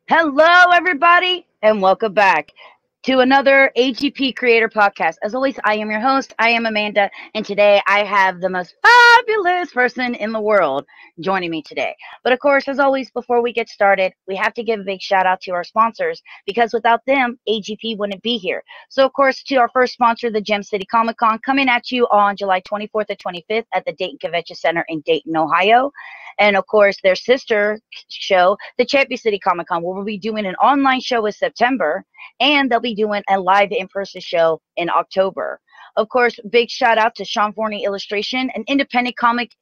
Hello, everybody, and welcome back to another AGP Creator Podcast. As always, I am your host. I am Amanda, and today I have the most fabulous person in the world joining me today. But of course, as always, before we get started, we have to give a big shout out to our sponsors because without them, AGP wouldn't be here. So, of course, to our first sponsor, the Gem City Comic Con, coming at you on July 24th and 25th at the Dayton Convention Center in Dayton, Ohio. And of course, their sister show, the Champion City Comic Con, where we'll be doing an online show in September, and they'll be doing a live in-person show in October. Of course, big shout out to Sean Forney Illustration, an independent comic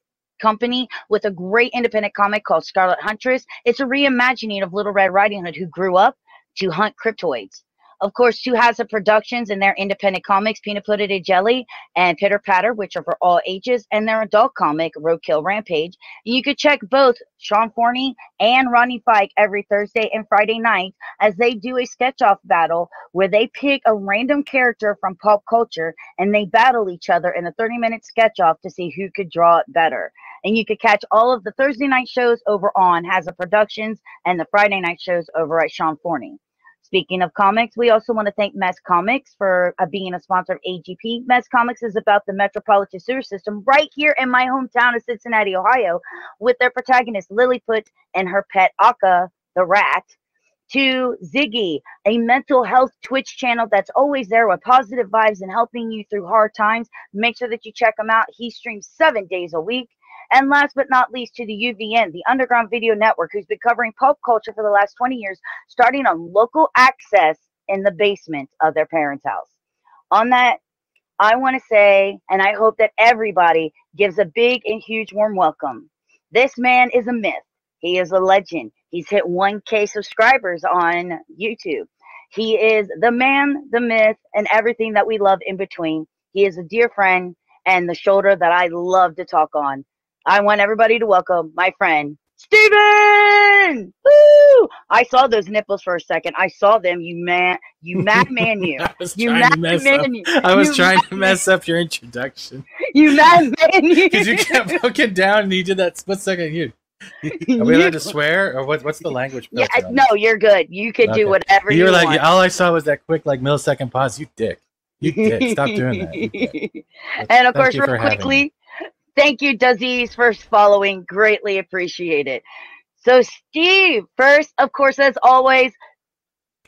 company with a great independent comic called Scarlet Huntress. It's a reimagining of Little Red Riding Hood, who grew up to hunt cryptoids. Of course, Two Hazard Productions and their independent comics, Peanut Butter and Jelly and Pitter Patter, which are for all ages, and their adult comic, Roadkill Rampage. You could check both Sean Forney and Ronnie Fike every Thursday and Friday night as they do a sketch-off battle where they pick a random character from pop culture and they battle each other in a 30-minute sketch-off to see who could draw it better. And you could catch all of the Thursday night shows over on Hazard Productions and the Friday night shows over at Sean Forney. Speaking of comics, we also want to thank Mess Comics for being a sponsor of AGP. Mess Comics is about the Metropolitan Sewer System right here in my hometown of Cincinnati, Ohio, with their protagonist Lilliput and her pet Akka, the rat, to Ziggy, a mental health Twitch channel that's always there with positive vibes and helping you through hard times. Make sure that you check him out. He streams 7 days a week. And last but not least, to the UVN, the Underground Video Network, who's been covering pop culture for the last 20 years, starting on local access in the basement of their parents' house. On that, I want to say, and I hope that everybody gives a big and huge warm welcome. This man is a myth. He is a legend. He's hit 1K subscribers on YouTube. He is the man, the myth, and everything that we love in between. He is a dear friend and the shoulder that I love to talk on. I want everybody to welcome my friend, Steven! Woo! I saw those nipples for a second. I saw them, you mad man, you. I was You trying to mad mess man, up. you. I was You trying mad to mess up your introduction You mad man, you. because you kept looking down and you did that split second. Are we allowed to swear or what's the language? Yeah, filter on no, this? you're good. You could do Okay. whatever You you were like, want. all I saw was that quick millisecond pause. You dick. Stop doing that. You dick. And of Thank course, you real for having quickly, thank you, Daziz, for following. Greatly appreciate it. So, Steve, first, of course, as always,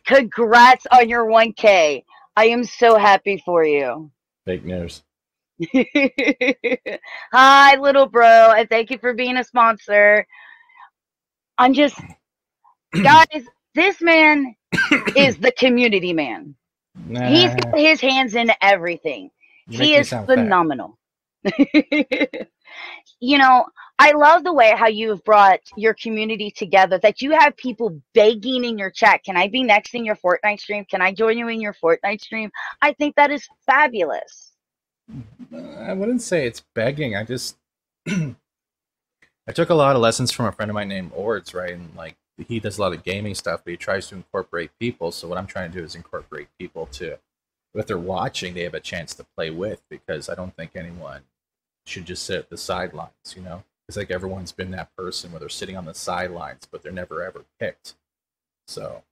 congrats on your 1K. I am so happy for you. Fake news. Hi, little bro, and thank you for being a sponsor. I'm just, guys, this man is the community man. He's Nah, got his hands in everything. you make He me is sound fat. phenomenal. You know, I love the way how you've brought your community together, that you have people begging in your chat. Can I be next in your Fortnite stream? Can I join you in your Fortnite stream? I think that is fabulous. I wouldn't say it's begging. I just I took a lot of lessons from a friend of mine named Ords, right? And like he does a lot of gaming stuff, but he tries to incorporate people. So what I'm trying to do is incorporate people to, if they're watching, they have a chance to play with, because I don't think anyone should just sit at the sidelines, you know? It's like everyone's been that person where they're sitting on the sidelines, but they're never ever picked. So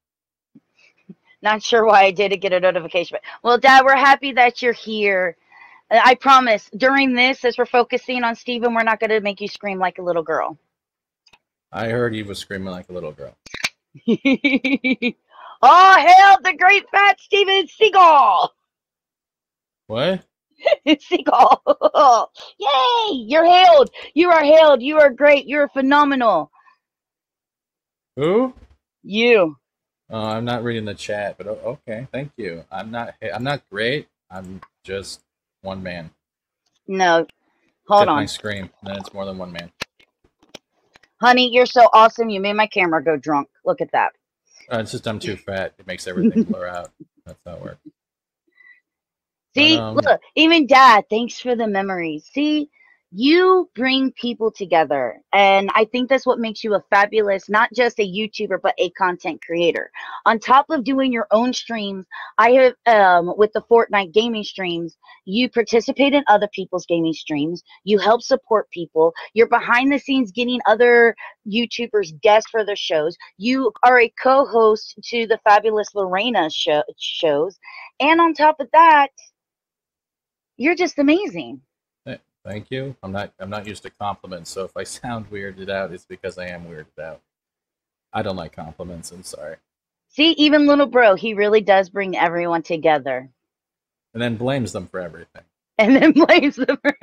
Not sure why I didn't get a notification. Well, Dad, we're happy that you're here. I promise, during this, as we're focusing on Steven, we're not going to make you scream like a little girl. I heard he was screaming like a little girl. Oh, hail the great fat Steven Seagal! What? Seagal! Yay! You're hailed! You are hailed! You are great! You are phenomenal! Who? You. Oh, I'm not reading the chat, but okay, thank you. I'm not great. I'm just one man. No. Hold Except on. my scream, and then it's more than one man. Honey, you're so awesome. You made my camera go drunk. Look at that. It's just I'm too fat. It makes everything blur out. That's how it works. See, But, look, even Dad, thanks for the memories. See, You bring people together, and I think that's what makes you a fabulous, not just a YouTuber, but a content creator. On top of doing your own streams, I have, with the Fortnite gaming streams, you participate in other people's gaming streams, you help support people, you're behind the scenes getting other YouTubers guests for their shows, you are a co-host to the fabulous Lorena shows, and on top of that, you're just amazing. Thank you. I'm not used to compliments, so if I sound weirded out, it's because I am weirded out. I don't like compliments. I'm sorry. See, even little bro, he really does bring everyone together. And then blames them for everything. And then blames them for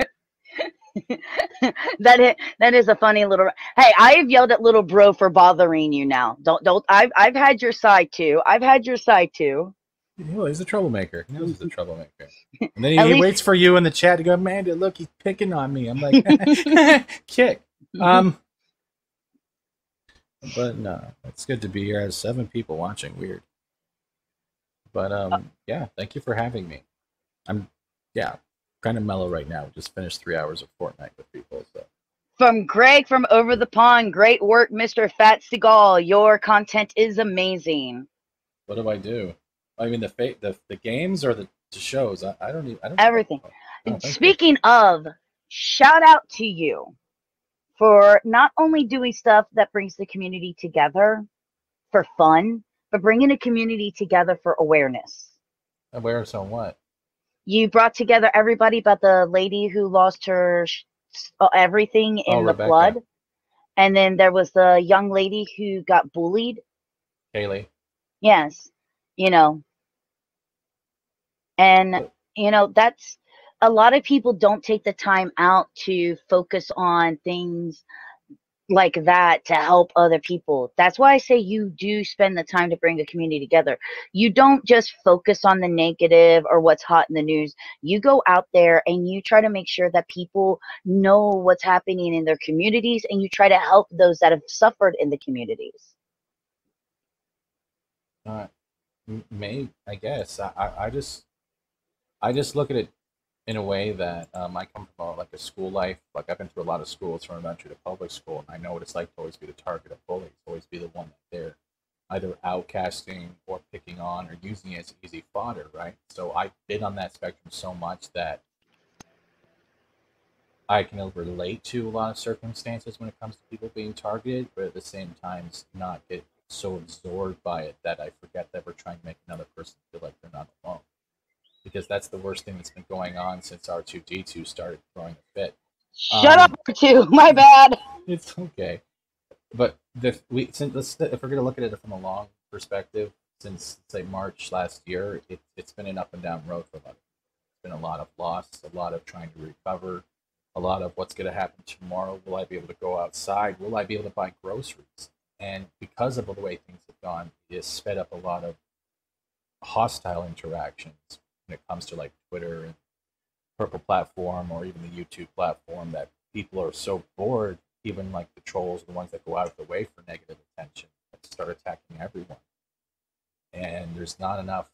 that is a funny little. Hey, I've yelled at little bro for bothering you now. Don't. I've had your side too. I've had your side too. Well, he's a troublemaker. He knows he's a troublemaker. And then he At waits for you in the chat to go, Amanda, look, he's picking on me. I'm like, kick. But no, it's good to be here. I have 7 people watching. Weird. But yeah, thank you for having me. I'm kind of mellow right now. We just finished 3 hours of Fortnite with people. So From Greg from over the pond, great work, Mr. Fat Seagal. Your content is amazing. what do I do? I mean, the games or the shows? I don't even. I don't Everything. Oh, thank you. Speaking of, shout out to you for not only doing stuff that brings the community together for fun, but bringing the community together for awareness. Awareness on what? You brought together everybody about the lady who lost her everything in the Rebecca. flood. And then there was the young lady who got bullied. Kaylee. Yes. And, that's a lot of people don't take the time out to focus on things like that to help other people. That's why I say you do spend the time to bring the community together. You don't just focus on the negative or what's hot in the news. You go out there and you try to make sure that people know what's happening in their communities, and you try to help those that have suffered in the communities. I guess I just look at it in a way that I come from like a school life. Like I've been through a lot of schools, from elementary to public school, and I know what it's like to always be the target of bullies, always be the one that they're either outcasting or picking on or using as easy fodder, right? So I've been on that spectrum so much that I can relate to a lot of circumstances when it comes to people being targeted, but at the same time not get so absorbed by it that I forget that we're trying to make another person feel like they're not alone. Because that's the worst thing that's been going on since R2D2 started throwing a fit. Shut up, R2. My bad. It's okay. But if we're going to look at it from a long perspective, since say March last year, it's been an up and down road for a lot. It's been a lot of loss, a lot of trying to recover, a lot of what's going to happen tomorrow. Will I be able to go outside? Will I be able to buy groceries? And because of the way things have gone, it has sped up a lot of hostile interactions when it comes to like Twitter and Purple platform or even the YouTube platform, that people are so bored, even like the trolls, the ones that go out of the way for negative attention, that start attacking everyone. And there's not enough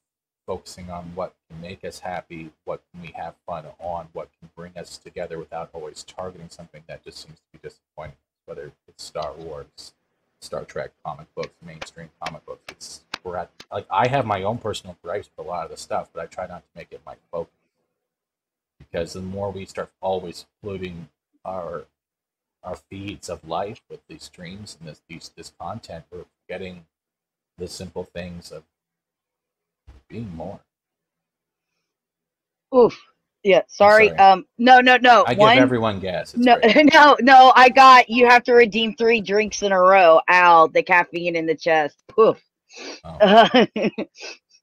focusing on what can make us happy, what can we have fun on, what can bring us together without always targeting something that just seems to be disappointing, whether it's Star Wars, Star Trek, comic books, mainstream comic books. I have my own personal gripes with a lot of the stuff, but I try not to make it my focus, because the more we start always polluting our feeds of life with these streams and this content, we're forgetting the simple things of being more. Oof. Yeah, sorry. No. I give everyone gas. It's No, great. no, you have to redeem 3 drinks in a row. Ow, the caffeine in the chest. Poof. Oh.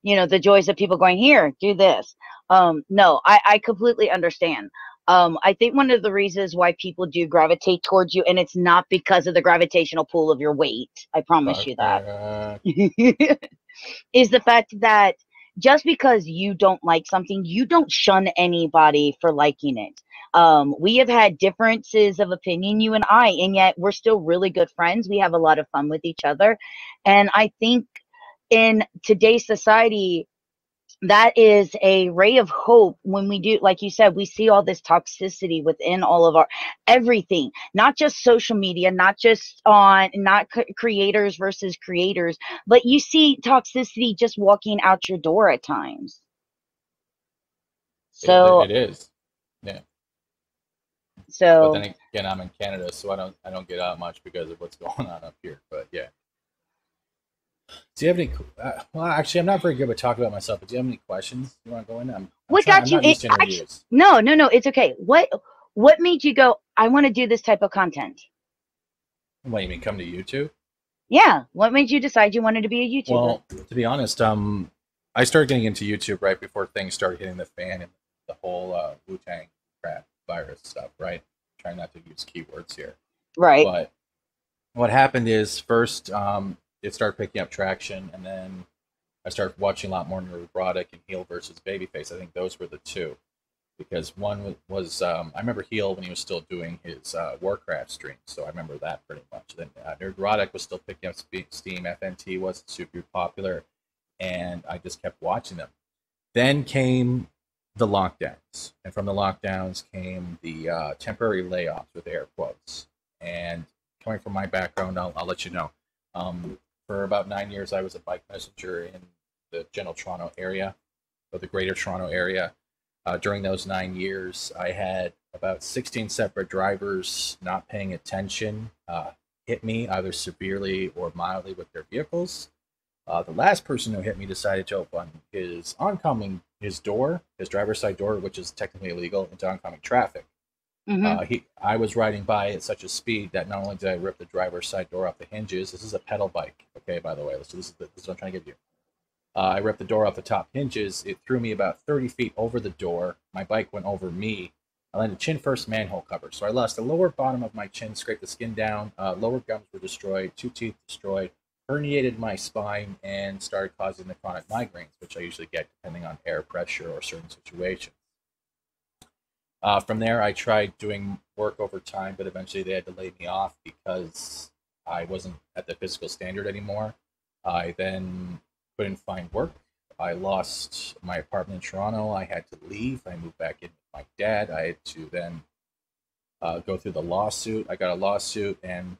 The joys of people going, here, do this. No, I completely understand. I think one of the reasons why people do gravitate towards you, and it's not because of the gravitational pull of your weight, I promise you that, is the fact that just because you don't like something, you don't shun anybody for liking it. We have had differences of opinion, you and I, and yet we're still really good friends. We have a lot of fun with each other. And I think in today's society, that is a ray of hope when we do, like you said, we see all this toxicity within all of our everything, not just social media, not just on, not creators versus creators, but you see toxicity just walking out your door at times. So, It is. Yeah. But so then again, I'm in Canada, so I don't get out much because of what's going on up here. But yeah. Do you have any? Well, actually, I'm not very good at talking about myself. But do you have any questions you want to go into? I'm what trying. I'm got you? not used to Actually, interviews. no, no, no, it's okay. What made you go, I want to do this type of content? What you mean? Come to YouTube? Yeah, what made you decide you wanted to be a YouTuber? Well, to be honest, I started getting into YouTube right before things started hitting the fan and the whole Wu-Tang crap virus stuff. Right. Trying not to use keywords here, Right. but what happened is first it started picking up traction, and then I started watching a lot more Neurotic and Heel versus Babyface. I think those were the two, because one was I remember Heel when he was still doing his Warcraft streams, so I remember that pretty much. Then Neurotic was still picking up steam. FNT wasn't super popular, and I just kept watching them. Then came the lockdowns, and from the lockdowns came the temporary layoffs with air quotes. And coming from my background, I'll let you know. For about 9 years, I was a bike messenger in the general Toronto area, or the greater Toronto area. During those 9 years, I had about 16 separate drivers not paying attention hit me either severely or mildly with their vehicles. The last person who hit me decided to open his door, his driver's side door, which is technically illegal, into oncoming traffic. Mm-hmm. I was riding by at such a speed that not only did I rip the driver's side door off the hinges, this is a pedal bike, okay, by the way, so this is what I'm trying to give you. I ripped the door off the top hinges. It threw me about 30 feet over the door. My bike went over me. I landed chin first manhole cover. So I lost the lower bottom of my chin, scraped the skin down. Lower gums were destroyed, 2 teeth destroyed, herniated my spine, and started causing the chronic migraines, which I usually get depending on air pressure or certain situations. From there, I tried doing work over time, but eventually they had to lay me off because I wasn't at the physical standard anymore. I then couldn't find work. I lost my apartment in Toronto. I had to leave. I moved back in with my dad. I had to then go through the lawsuit. I got a lawsuit, and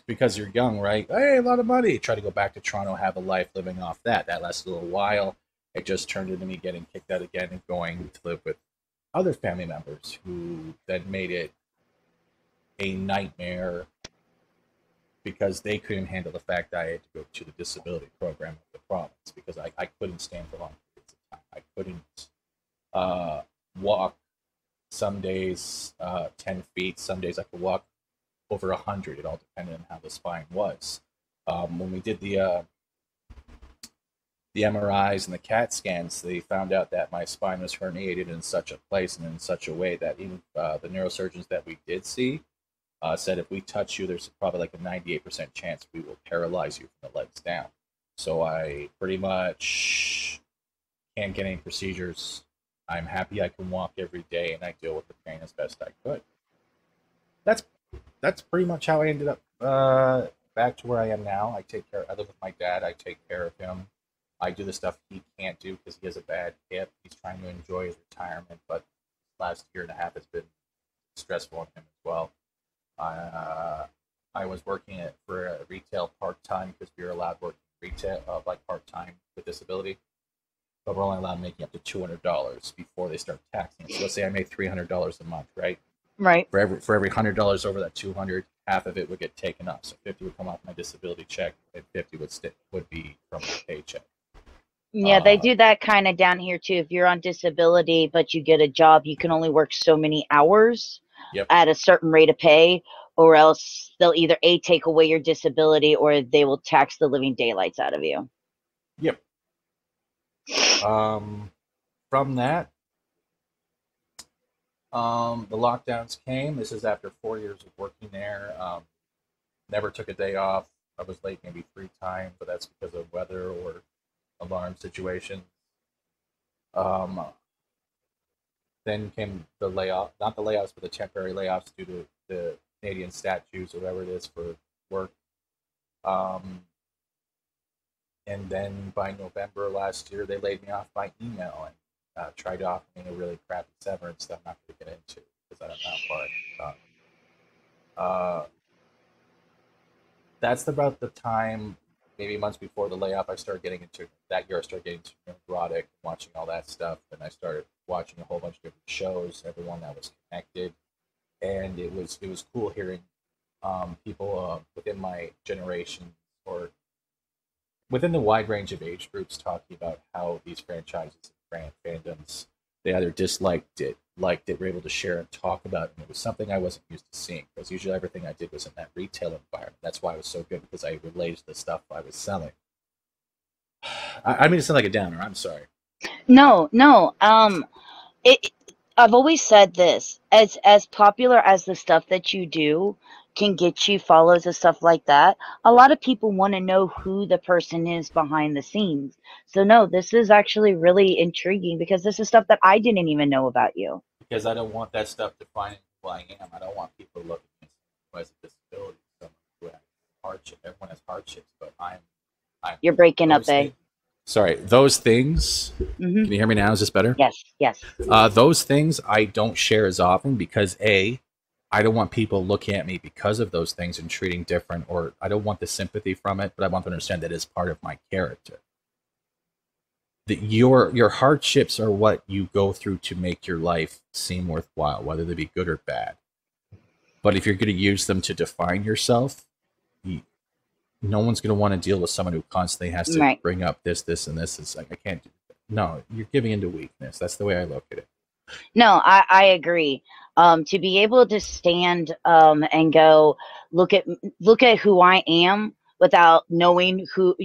because you're young, right? Hey, a lot of money. Try to go back to Toronto, have a life living off that. That lasted a little while. It just turned into me getting kicked out again and going to live with other family members, who then made it a nightmare because they couldn't handle the fact that I had to go to the disability program of the province, because I couldn't stand for long periods of time. I couldn't walk some days 10 feet, some days I could walk over 100. It all depended on how the spine was. When we did the MRIs and the CAT scans, they found out that my spine was herniated in such a place and in such a way that even the neurosurgeons that we did see said if we touch you, there's probably like a 98% chance we will paralyze you from the legs down. So I pretty much can't get any procedures. I'm happy I can walk every day, and I deal with the pain as best I could. That's pretty much how I ended up back to where I am now. I live with my dad. I take care of him. I do the stuff he can't do because he has a bad hip. He's trying to enjoy his retirement, but last year and a half has been stressful on him as well. I was working for a retail part-time because we were allowed working retail like part-time with disability, but we're only allowed making up to $200 before they start taxing. So let's say I made $300 a month, right? Right. For every $100 over that 200, half of it would get taken off. So 50 would come off my disability check, and 50 would be from my paycheck. Yeah, they do that kind of down here too. If you're on disability but you get a job, you can only work so many hours at a certain rate of pay, or else they'll either take away your disability or they will tax the living daylights out of you. Yep. From that, the lockdowns came. This is after 4 years of working there. Never took a day off. I was late maybe 3 times, but that's because of weather or alarm situation. Then came the layoff, not the layoffs, but the temporary layoffs due to the Canadian statutes or whatever it is for work. And then by November last year, they laid me off by email and tried to offer me a really crappy severance that I'm not going to get into because I don't know how far I can talk. That's about the time, maybe months before the layoff, I started getting into that year. I started getting into erotic, watching all that stuff, and I started watching a whole bunch of different shows, everyone that was connected, and it was cool hearing people within my generation or within the wide range of age groups talking about how these franchises and fandoms, they either disliked it, liked it, were able to share and talk about it. And it was something I wasn't used to seeing because usually everything I did was in that retail environment. That's why it was so good because I related to the stuff I was selling. I mean to sound like a downer. I'm sorry. No, no. It. I've always said this: as popular as the stuff that you do can get you follows and stuff like that, a lot of people want to know who the person is behind the scenes. So no, this is actually really intriguing because this is stuff that I didn't even know about you. Because I don't want that stuff defining who I am. I don't want people looking at me who has a disability, someone who has hardship. Everyone has hardships, but I'm You're breaking up, eh? Sorry, those things. Mm-hmm. Can you hear me now? Is this better? Yes, yes. Those things I don't share as often because I don't want people looking at me because of those things and treating different, or I don't want the sympathy from it, but I want to understand that it's part of my character. That your hardships are what you go through to make your life seem worthwhile, whether they be good or bad. But if you're going to use them to define yourself, no one's going to want to deal with someone who constantly has to bring up this, and this. It's like, I can't do that. No, you're giving into weakness. That's the way I look at it. No, I agree. To be able to stand and go look at who I am without knowing who,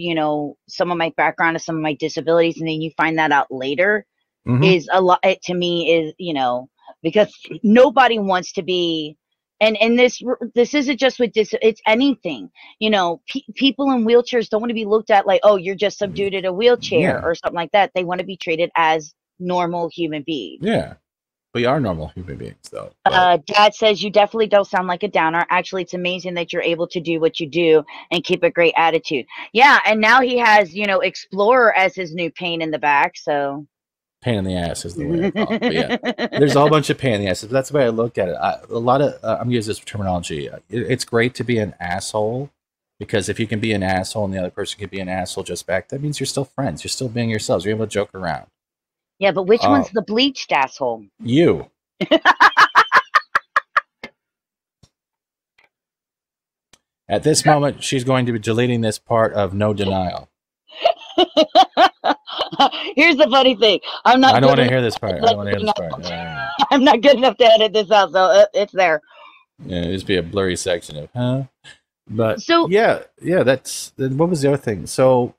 some of my background and some of my disabilities, and then you find that out later is a lot. To me is, because nobody wants to be. And this isn't just with it's anything, people in wheelchairs don't want to be looked at like, oh, you're just subdued in a wheelchair or something like that. They want to be treated as normal human beings. Yeah. We are normal human beings, though. Dad says you definitely don't sound like a downer. Actually, it's amazing that you're able to do what you do and keep a great attitude. Yeah, and now he has, Explorer as his new pain in the back, so. Pain in the ass is the way I call it. But yeah, there's a whole bunch of pain in the ass. That's the way I look at it. A lot of, I'm using this terminology. It's great to be an asshole because if you can be an asshole and the other person can be an asshole just back, that means you're still friends. You're still being yourselves. You're able to joke around. Yeah, but which one's the bleached asshole? You. At this moment, she's going to be deleting this part of no denial. Here's the funny thing. I don't want to hear this part. I don't want to hear this part. I'm not good enough to edit this out, so it's there. Yeah, it'd just be a blurry section of, huh? But so yeah, that's what was the other thing? So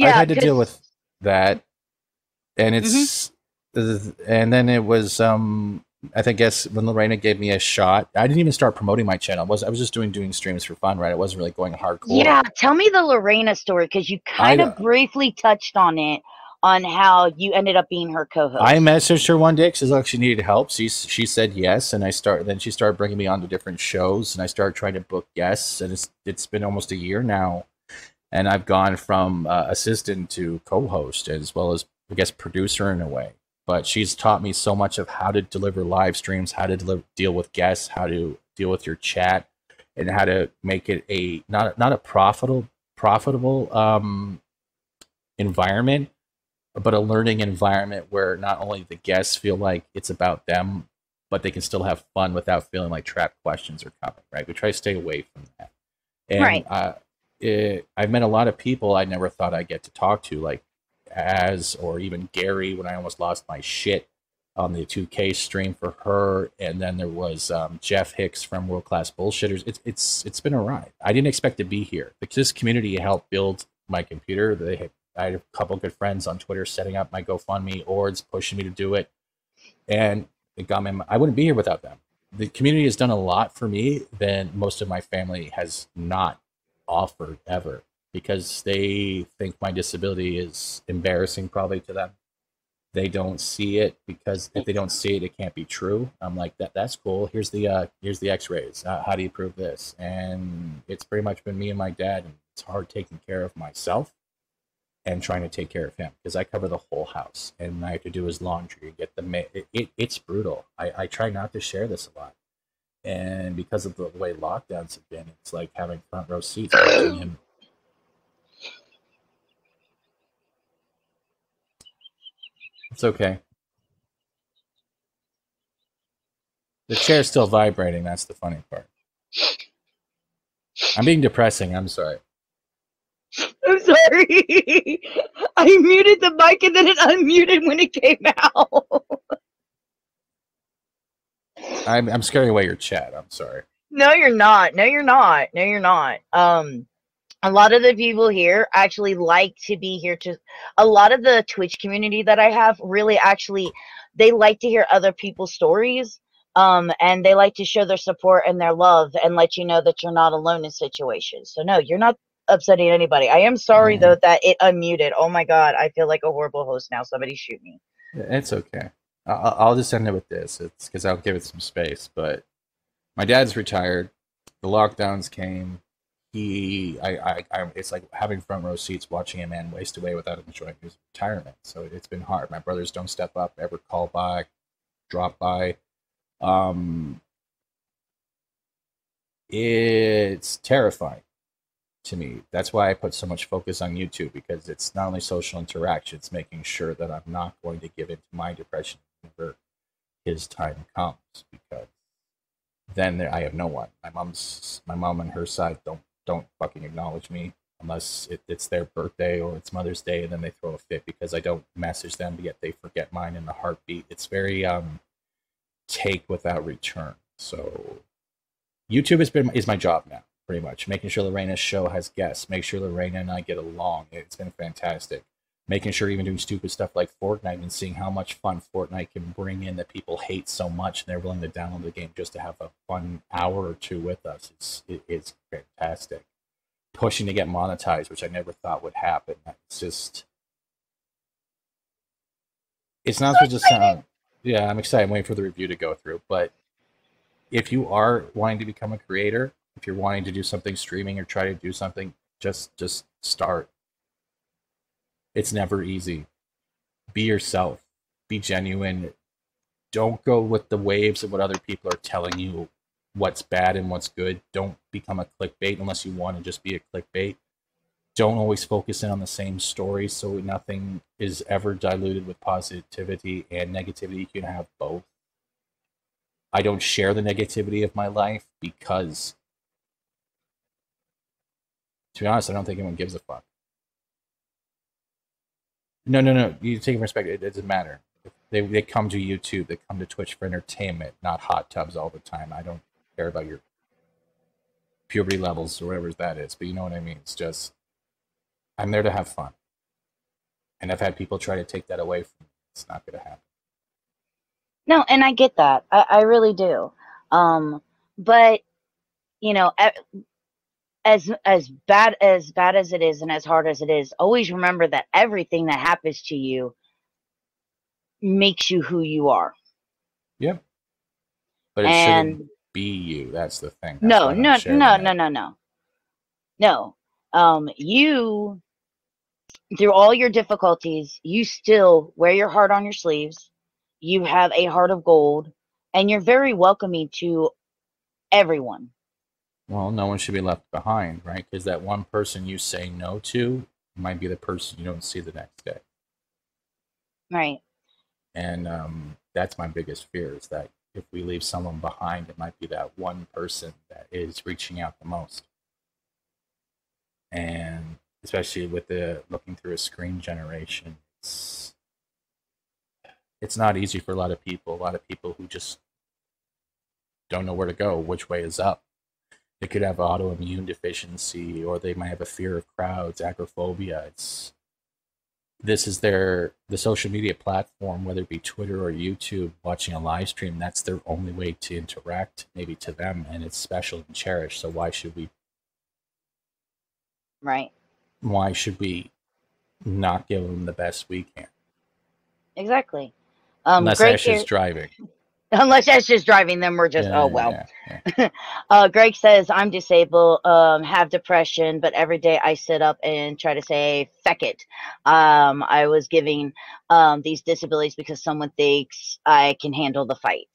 I had to deal with that. And it's, and then it was, I guess when Lorena gave me a shot, I didn't even start promoting my channel. I was just doing streams for fun, right? I wasn't really going hardcore. Yeah, tell me the Lorena story because you kind of briefly touched on it, on how you ended up being her co-host. I messaged her one day because she needed help. She said yes, and then she started bringing me on to different shows, and I started trying to book guests, and it's been almost a year now, and I've gone from assistant to co-host as well as, I guess, producer in a way. But she's taught me so much of how to deliver live streams, how to deal with guests, how to deal with your chat, and how to make it a not a profitable environment, but a learning environment where not only the guests feel like it's about them, but they can still have fun without feeling like trap questions are coming. Right? We try to stay away from that. And I've met a lot of people I never thought I'd get to talk to, like or even Gary, when I almost lost my shit on the 2K stream for her, and then there was Jeff Hicks from World Class Bullshitters. It's been a ride. I didn't expect to be here. This community helped build my computer. I had a couple good friends on Twitter setting up my GoFundMe, Ords pushing me to do it, and it got me. I wouldn't be here without them. The community has done a lot for me than most of my family has not offered ever, because they think my disability is embarrassing probably to them. They don't see it, because if they don't see it, it can't be true. I'm like, that's cool. Here's the x-rays. How do you prove this? And it's pretty much been me and my dad and it's hard taking care of myself and trying to take care of him because I cover the whole house and I have to do his laundry, get the it's brutal. I try not to share this a lot, and because of the way lockdowns have been, it's like having front row seats watching him. It's okay. The chair's still vibrating. That's the funny part. I'm being depressing. I'm sorry. I'm sorry. I muted the mic and then it unmuted when it came out. I'm scaring away your chat. I'm sorry. No, you're not. No, you're not. No, you're not. A lot of the people here actually like to be here to a lot of the Twitch community that I have really actually they like to hear other people's stories. And they like to show their support and their love and let you know that you're not alone in situations. So no, you're not upsetting anybody. I am sorry though that it unmuted. Oh my god, I feel like a horrible host now. Somebody shoot me. It's okay. I'll just end it with this. It's because I'll give it some space. But my dad's retired. The lockdowns came. It's like having front row seats watching a man waste away without enjoying his retirement. So it's been hard. My brothers don't step up, ever call by, drop by. It's terrifying to me. That's why I put so much focus on YouTube, because it's not only social interaction, it's making sure that I'm not going to give into my depression whenever his time comes, because then I have no one. My mom and her side don't fucking acknowledge me unless it's their birthday or it's Mother's Day, and then they throw a fit because I don't message them, but yet they forget mine in the heartbeat. It's very take without return. So YouTube is my job now, pretty much. Making sure Lorena's show has guests, make sure Lorena and I get along. It's been fantastic. Making sure even doing stupid stuff like Fortnite and seeing how much fun Fortnite can bring in that people hate so much and they're willing to download the game just to have a fun hour or two with us. It's fantastic. Pushing to get monetized, which I never thought would happen. It's not supposed to sound. Yeah, I'm excited. I'm waiting for the review to go through. But if you are wanting to become a creator, if you're wanting to do something streaming or try to do something, just start. It's never easy. Be yourself. Be genuine. Don't go with the waves of what other people are telling you what's bad and what's good. Don't become a clickbait unless you want to just be a clickbait. Don't always focus in on the same story, so nothing is ever diluted with positivity and negativity. You can have both. I don't share the negativity of my life because, to be honest, I don't think anyone gives a fuck. No. You take perspective. It doesn't matter. They come to YouTube. They come to Twitch for entertainment, not hot tubs all the time. I don't care about your puberty levels or whatever that is, but you know what I mean. It's just, I'm there to have fun. And I've had people try to take that away from me. It's not going to happen. No, and I get that. I really do. But, you know, as bad as it is and as hard as it is, always remember that everything that happens to you makes you who you are. Yep. But it shouldn't be you. That's the thing. No. You, through all your difficulties, you still wear your heart on your sleeves. You have a heart of gold, and you're very welcoming to everyone. Well, no one should be left behind, right? Because that one person you say no to might be the person you don't see the next day. Right. And that's my biggest fear, is that if we leave someone behind, it might be that one person that is reaching out the most. And especially with the looking through a screen generation, it's not easy for a lot of people. A lot of people who just don't know where to go, which way is up. They could have autoimmune deficiency, or they might have a fear of crowds, agoraphobia. This is the social media platform, whether it be Twitter or YouTube, watching a live stream, that's their only way to interact, maybe to them, and it's special and cherished. So why should we? Right. Why should we not give them the best we can? Exactly. Unless Ash is driving. Unless that's just driving them, we're just, oh, well. Yeah, yeah. Greg says, I'm disabled, have depression, but every day I sit up and try to say, feck it. I was giving these disabilities because someone thinks I can handle the fight.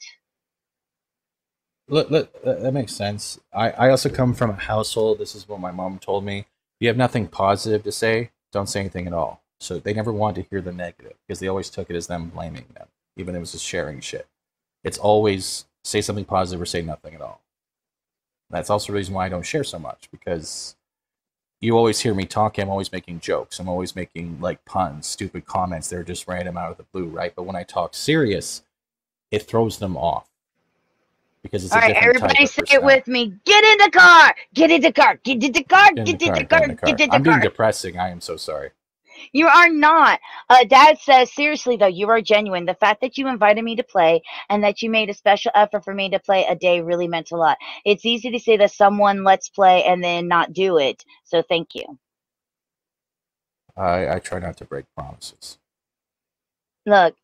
Look, that makes sense. I also come from a household. This is what my mom told me. If you have nothing positive to say, don't say anything at all. So they never wanted to hear the negative because they always took it as them blaming them, even if it was just sharing shit. It's always say something positive or say nothing at all. That's also the reason why I don't share so much, because you always hear me talking. I'm always making jokes. I'm always making like puns, stupid comments. They're just random out of the blue, right? But when I talk serious, it throws them off. Because it's all a right, different type everybody of say it personality. with me. Get in the car. Get in the car. Get in the car. Get in Get the in car, the get car. in the car. Get in the I'm being car. depressing. I am so sorry. You are not. Dad says, seriously, though, you are genuine. The fact that you invited me to play and that you made a special effort for me to play a day really meant a lot. It's easy to say that someone lets play and then not do it. So thank you. I try not to break promises. Look,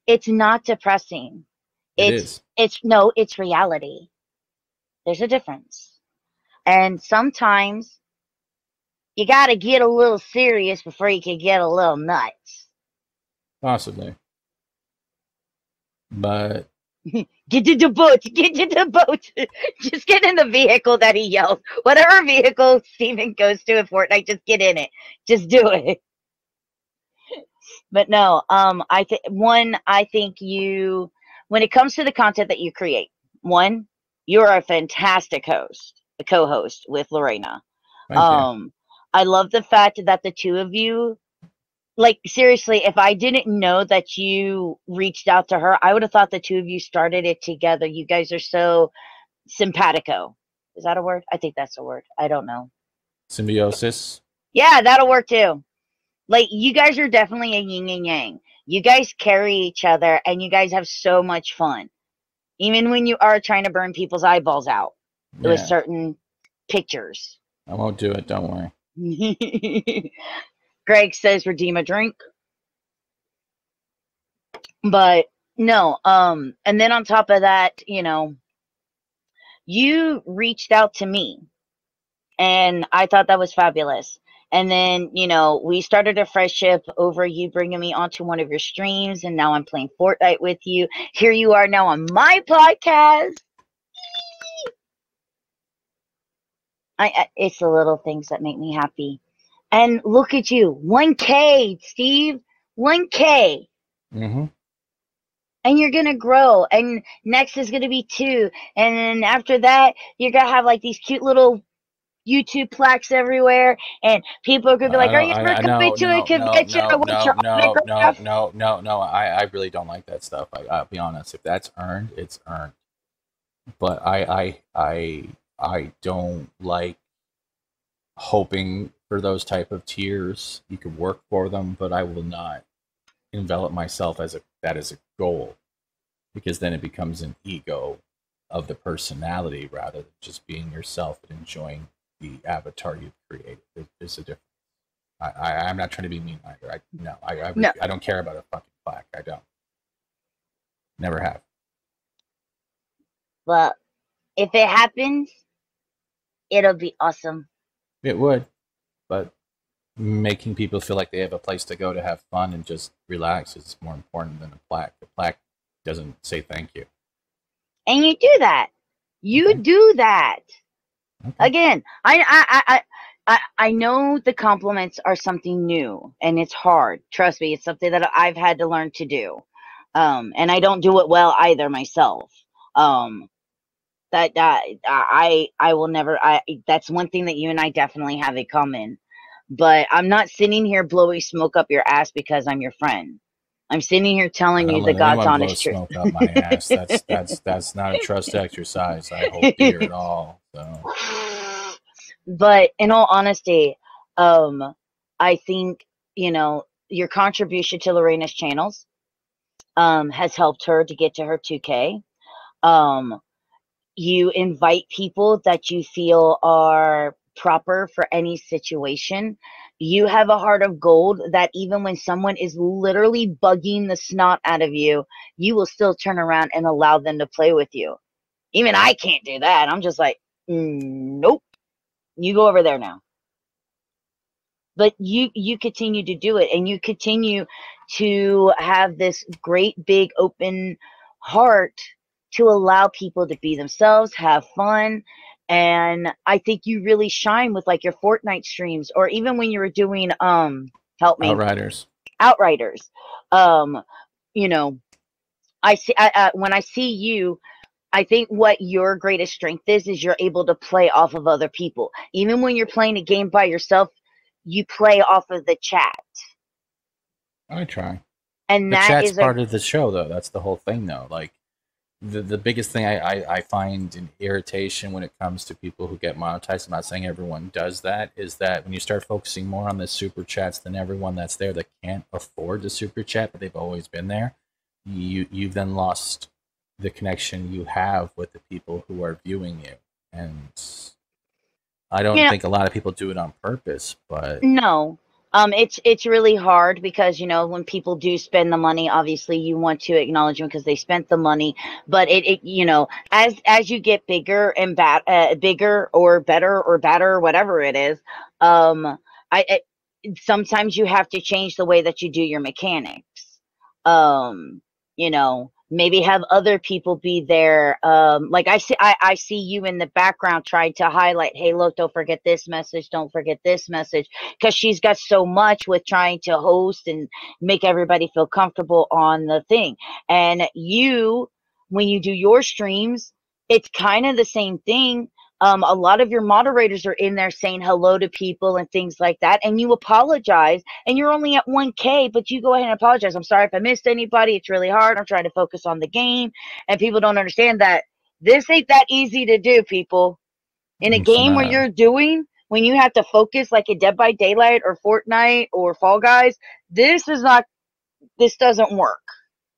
it's not depressing. It is. It's reality. There's a difference. And sometimes you got to get a little serious before you can get a little nuts. Possibly. But Get in the boat. Get in the boat. Just get in the vehicle that he yells. Whatever vehicle Steven goes to in Fortnite, just get in it. Just do it. But no, I think you, when it comes to the content that you create, one, you're a fantastic host, a co-host with Lorena. thank you. I love the fact that the two of you, like, seriously, if I didn't know that you reached out to her, I would have thought the two of you started it together. You guys are so simpatico. Is that a word? I think that's a word. I don't know. Symbiosis. Yeah, that'll work too. Like, you guys are definitely a yin and yang. You guys carry each other and you guys have so much fun. Even when you are trying to burn people's eyeballs out with Yeah. certain pictures. I won't do it. Don't worry. Greg says redeem a drink. But no, and then on top of that, you reached out to me and I thought that was fabulous. And then, we started a friendship over you bringing me onto one of your streams, and now I'm playing Fortnite with you. Here you are now on my podcast. It's the little things that make me happy. And look at you, 1K, Steve, 1K. Mm-hmm. And you're going to grow. And next is going to be 2. And then after that, you're going to have like these cute little YouTube plaques everywhere. And people are going to be like, are you ever coming to a convention? I want your autograph. No. I really don't like that stuff. I'll be honest. If that's earned, it's earned. But I don't like hoping for those type of tiers. You can work for them, but I will not envelop myself as that is a goal, because then it becomes an ego of the personality rather than just being yourself and enjoying the avatar you've created. There's a difference. I'm not trying to be mean either. I don't care about a fucking plaque. I don't. Never have. Well, if it happens, it'll be awesome. It would, but making people feel like they have a place to go to have fun and just relax is more important than a plaque. The plaque doesn't say thank you. And you do that. You do that. Okay. Again, I know the compliments are something new and it's hard. Trust me, it's something that I've had to learn to do. And I don't do it well either myself. I will never, that's one thing that you and I definitely have in common. But I'm not sitting here blowing smoke up your ass because I'm your friend. I'm sitting here telling you the God's honest truth. Smoke up my ass. That's not a trust exercise. I hold dear at all. So. But in all honesty, I think your contribution to Lorena's channels has helped her to get to her 2K. You invite people that you feel are proper for any situation. You have a heart of gold that even when someone is literally bugging the snot out of you, you will still turn around and allow them to play with you. Even I can't do that. I'm just like, nope, you go over there now. But you continue to do it, and you continue to have this great big open heart to allow people to be themselves, have fun. And I think you really shine with like your Fortnite streams, or even when you were doing help me, Outriders. You know, I see when I see you, I think what your greatest strength is you're able to play off of other people. Even when you're playing a game by yourself, you play off of the chat. I try. And the that chat's is part of the show, though. That's the whole thing, though. Like, the biggest thing I find in irritation when it comes to people who get monetized, I'm not saying everyone does that, is that when you start focusing more on the super chats than everyone that's there that can't afford the super chat, but they've always been there, you've then lost the connection you have with the people who are viewing you. And I don't think a lot of people do it on purpose, but no. It's really hard because, you know, when people do spend the money, obviously you want to acknowledge them because they spent the money. But it you know, as you get bigger and bigger or better or badder, whatever it is, sometimes you have to change the way that you do your mechanics. You know, maybe have other people be there. Like I see you in the background trying to highlight, hey, look, don't forget this message, don't forget this message, because she's got so much with trying to host and make everybody feel comfortable on the thing. And you, when you do your streams, it's kind of the same thing. A lot of your moderators are in there saying hello to people and things like that, and you apologize, and you're only at 1K, but you go ahead and apologize. I'm sorry if I missed anybody. It's really hard. I'm trying to focus on the game, and people don't understand that this ain't that easy to do, people. In a game where you're doing, when you have to focus like a Dead by Daylight or Fortnite or Fall Guys, this doesn't work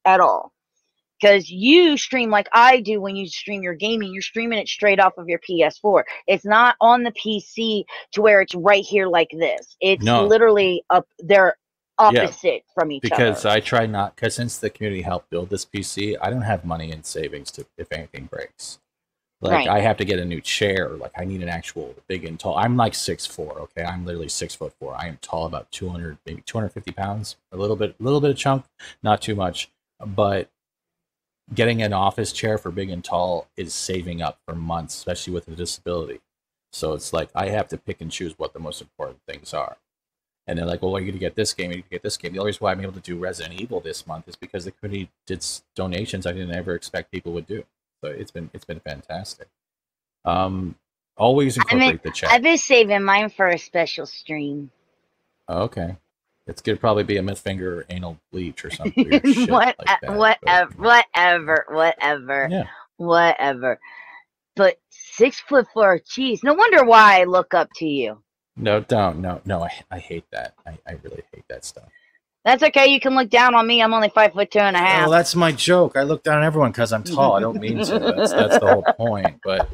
at all. Because you stream like I do when you stream your gaming, you're streaming it straight off of your PS4. It's not on the PC to where it's right here like this. It's literally up there, opposite from each other. Because I try not, because since the community helped build this PC, I don't have money in savings to if anything breaks. Like, I have to get a new chair. Like, I need an actual big and tall. I'm like 6'4", okay? I'm literally 6'4". I am tall, about 200, maybe 250 pounds. A little bit of chunk, not too much. But getting an office chair for big and tall is saving up for months, especially with a disability. So it's like I have to pick and choose what the most important things are. And they're like, well, you're going to get this game, you're going to get this game. The only reason why I'm able to do Resident Evil this month is because the community did donations I didn't ever expect people would do. So it's been fantastic. Always incorporate the chat. I've been saving mine for a special stream. Oh, okay. It's going to probably be a myth finger or anal bleach or something. Shit like that. Whatever. Yeah. Whatever. But 6'4", geez, no wonder why I look up to you. No, don't. No, I hate that. I really hate that stuff. That's okay. You can look down on me. I'm only 5'2.5". Well, that's my joke. I look down on everyone because I'm tall. I don't mean to. That's the whole point. But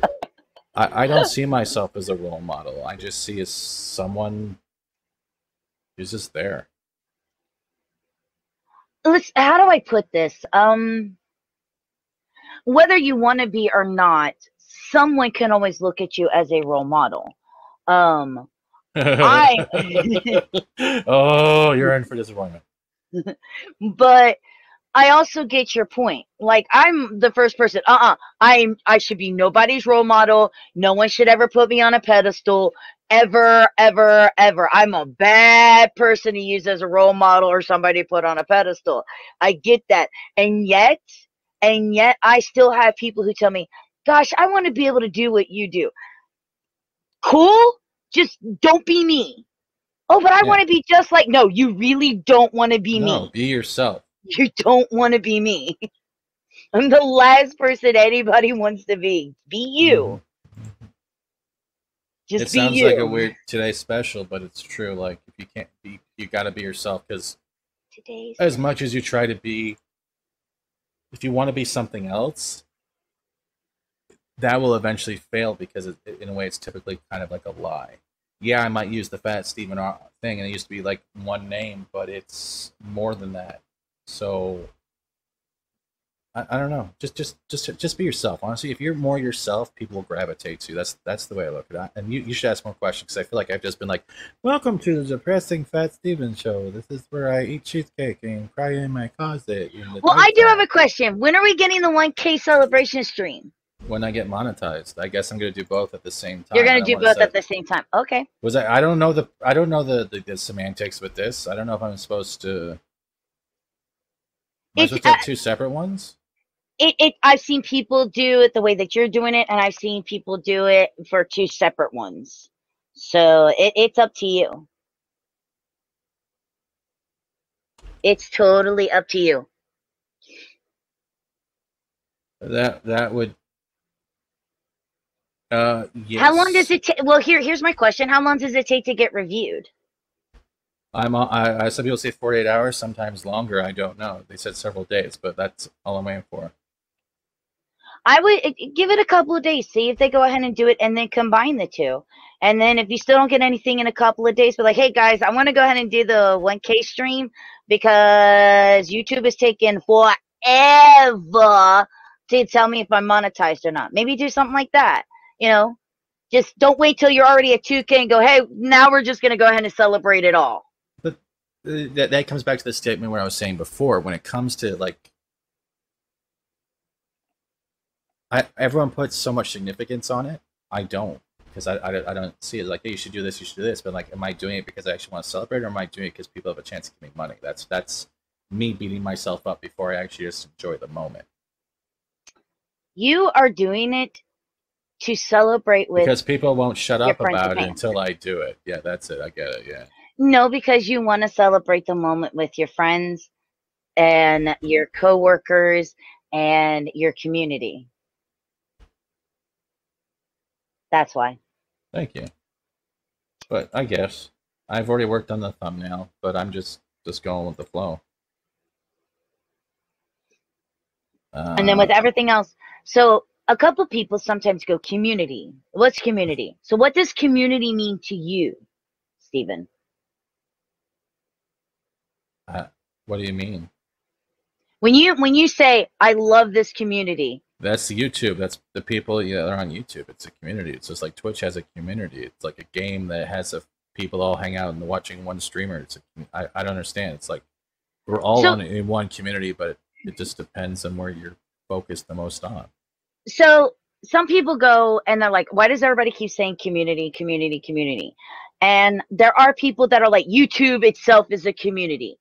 I don't see myself as a role model. I just see as someone who's just there. How do I put this? Whether you want to be or not, someone can always look at you as a role model. Oh, you're in for disappointment. But I also get your point. Like, I'm the first person. I should be nobody's role model. No one should ever put me on a pedestal. Ever. I'm a bad person to use as a role model or somebody to put on a pedestal. I get that. And yet I still have people who tell me, gosh, I want to be able to do what you do. Cool? Just don't be me. Oh, but I want to be just like, no, you really don't want to be me. No, be yourself. You don't want to be me. I'm the last person anybody wants to be. Be you. Just be you. It sounds like a weird Today's special, but it's true. Like, if you can't be, you got to be yourself, because as much as you try to be, if you want to be something else, that will eventually fail, because in a way it's typically kind of like a lie. yeah, I might use the Fat Steven thing, and it used to be like one name, but it's more than that. So I don't know. Just be yourself. Honestly, if you're more yourself, people will gravitate to you. That's the way I look at it. And you should ask more questions because I feel like I've just been like, "Welcome to the depressing Fat Steven show. This is where I eat cheesecake and cry in my closet." Well, I do have a question. When are we getting the 1K celebration stream? When I get monetized, I guess I'm gonna do both at the same time. You're gonna do both at the same time. Okay. I don't know the semantics with this. I don't know if I'm supposed to. Am I supposed to have two separate ones? I've seen people do it the way that you're doing it, and I've seen people do it for two separate ones. So it's up to you. It's totally up to you. That would. Yes. How long does it take? Well, here's my question. How long does it take to get reviewed? Some people say 48 hours, sometimes longer. I don't know. They said several days, but that's all I'm waiting for. I would give it a couple of days. See if they go ahead and do it, and then combine the two. And then if you still don't get anything in a couple of days, be like, hey guys, I want to go ahead and do the 1K stream because YouTube is taking forever to tell me if I'm monetized or not. Maybe do something like that. You know, just don't wait till you're already at 2K and go, hey, now we're just going to go ahead and celebrate it all. But that comes back to the statement where I was saying before, when it comes to like, everyone puts so much significance on it. I don't, because I don't see it like, hey, you should do this, you should do this. But like, am I doing it because I actually want to celebrate, or am I doing it because people have a chance to give me money? That's me beating myself up before I actually just enjoy the moment. You are doing it to celebrate with, because people won't shut up about it until I do it. Yeah, that's it. I get it. Yeah. No, because you want to celebrate the moment with your friends and your coworkers and your community. That's why. Thank you. But I guess I've already worked on the thumbnail, but I'm just going with the flow. And then with everything else, so a couple people sometimes go community. What's community? So what does community mean to you, Steven? What do you mean? When you say, I love this community. That's YouTube. That's the people that are on YouTube. It's a community. It's just like Twitch has a community. It's like a game that has people all hang out and watching one streamer. I don't understand. It's like we're all in one community, but it just depends on where you're focused the most on. So some people go and they're like, why does everybody keep saying community, community, community? And there are people that are like, YouTube itself is a community.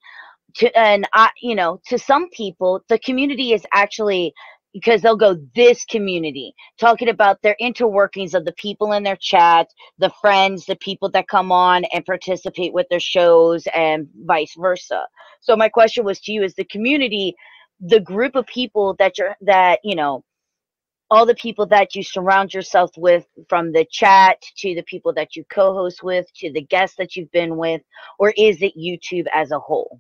To some people, the community is actually, because they'll go, this community, talking about their interworkings of the people in their chat, the friends, the people that come on and participate with their shows, and vice versa. So my question was to you, is the community the group of people all the people that you surround yourself with, from the chat to the people that you co-host with to the guests that you've been with, or is it YouTube as a whole?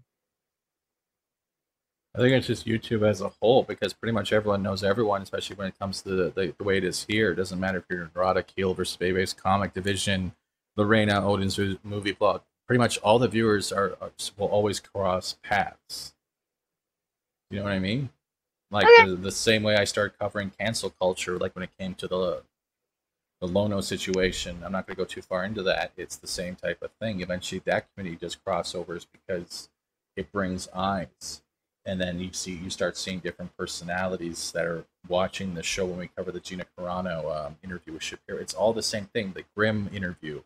I think it's just YouTube as a whole, because pretty much everyone knows everyone, especially when it comes to the way it is here. It doesn't matter if you're Neurotic, Heel versus Babyface, Comic Division, Lorena, Odin's movie blog. Pretty much all the viewers will always cross paths. You know what I mean? Like the same way I started covering cancel culture, like when it came to the Lono situation. I'm not going to go too far into that. It's the same type of thing. Eventually, that community does crossovers because it brings eyes. And then you start seeing different personalities that are watching the show. When we cover the Gina Carano interview with Shapiro, it's all the same thing. The Grimm interview.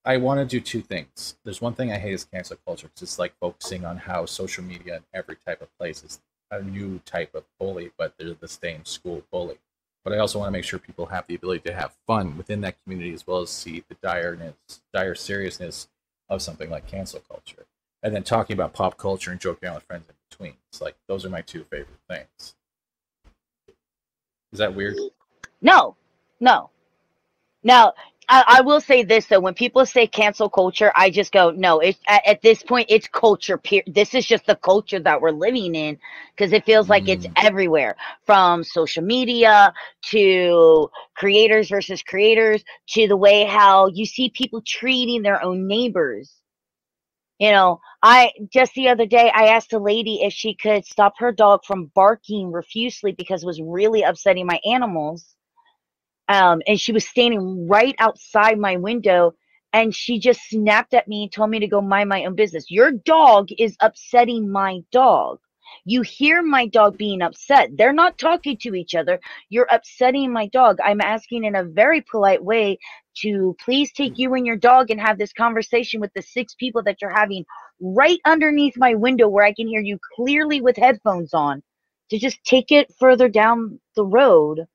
I want to do two things. There's one thing I hate is cancel culture, because it's like focusing on how social media and every type of place is a new type of bully, but they're the same school bully. But I also want to make sure people have the ability to have fun within that community, as well as see the dire seriousness of something like cancel culture. And then talking about pop culture and joking around with friends in between. It's like, those are my two favorite things. Is that weird? No. Now, I will say this though, when people say cancel culture, I just go, no. It's at this point, it's culture. This is just the culture that we're living in, because it feels like it's Mm, everywhere, from social media to creators versus creators to the way how you see people treating their own neighbors. I just the other day I asked a lady if she could stop her dog from barking profusely because it was really upsetting my animals. And she was standing right outside my window, and she just snapped at me and told me to go mind my own business. Your dog is upsetting my dog. You hear my dog being upset. They're not talking to each other. You're upsetting my dog. I'm asking in a very polite way to please take you and your dog and have this conversation with the 6 people that you're having right underneath my window where I can hear you clearly with headphones on, to just take it further down the road,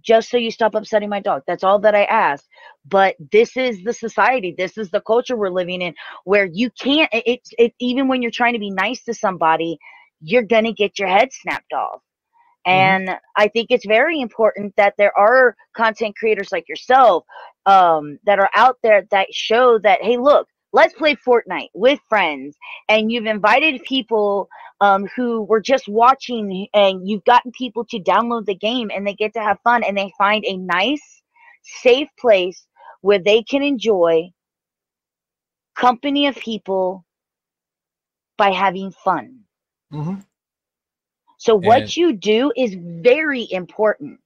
just so you stop upsetting my dog. That's all that I ask. But this is the society. This is the culture we're living in, where you can't. Even when you're trying to be nice to somebody, you're gonna get your head snapped off. hmm And I think it's very important that there are content creators like yourself, that are out there that show that, hey, look, let's play Fortnite with friends. And you've invited people who were just watching, and you've gotten people to download the game and they get to have fun and they find a nice, safe place where they can enjoy company of people by having fun. hmm So, And what you do is very important.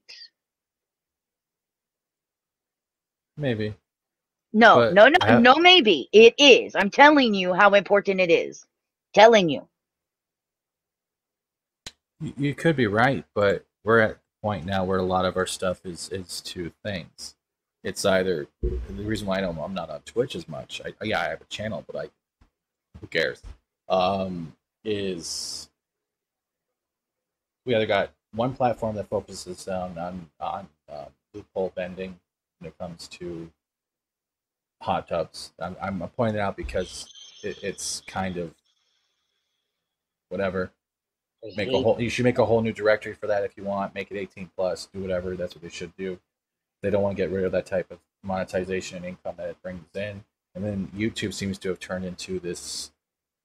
maybe, No, but no, no, no, maybe. It is. I'm telling you how important it is. Telling you. you could be right, but we're at the point now where a lot of our stuff is two things. It's either the reason why I'm not on Twitch as much. Yeah, I have a channel, but who cares? Is we either got one platform that focuses on loophole bending when it comes to hot tubs. I'm pointing it out because it's kind of whatever. I Make a hate. whole. You should make a whole new directory for that if you want. Make it 18 plus. Do whatever. That's what they should do. They don't want to get rid of that type of monetization and income that it brings in. And then YouTube seems to have turned into this.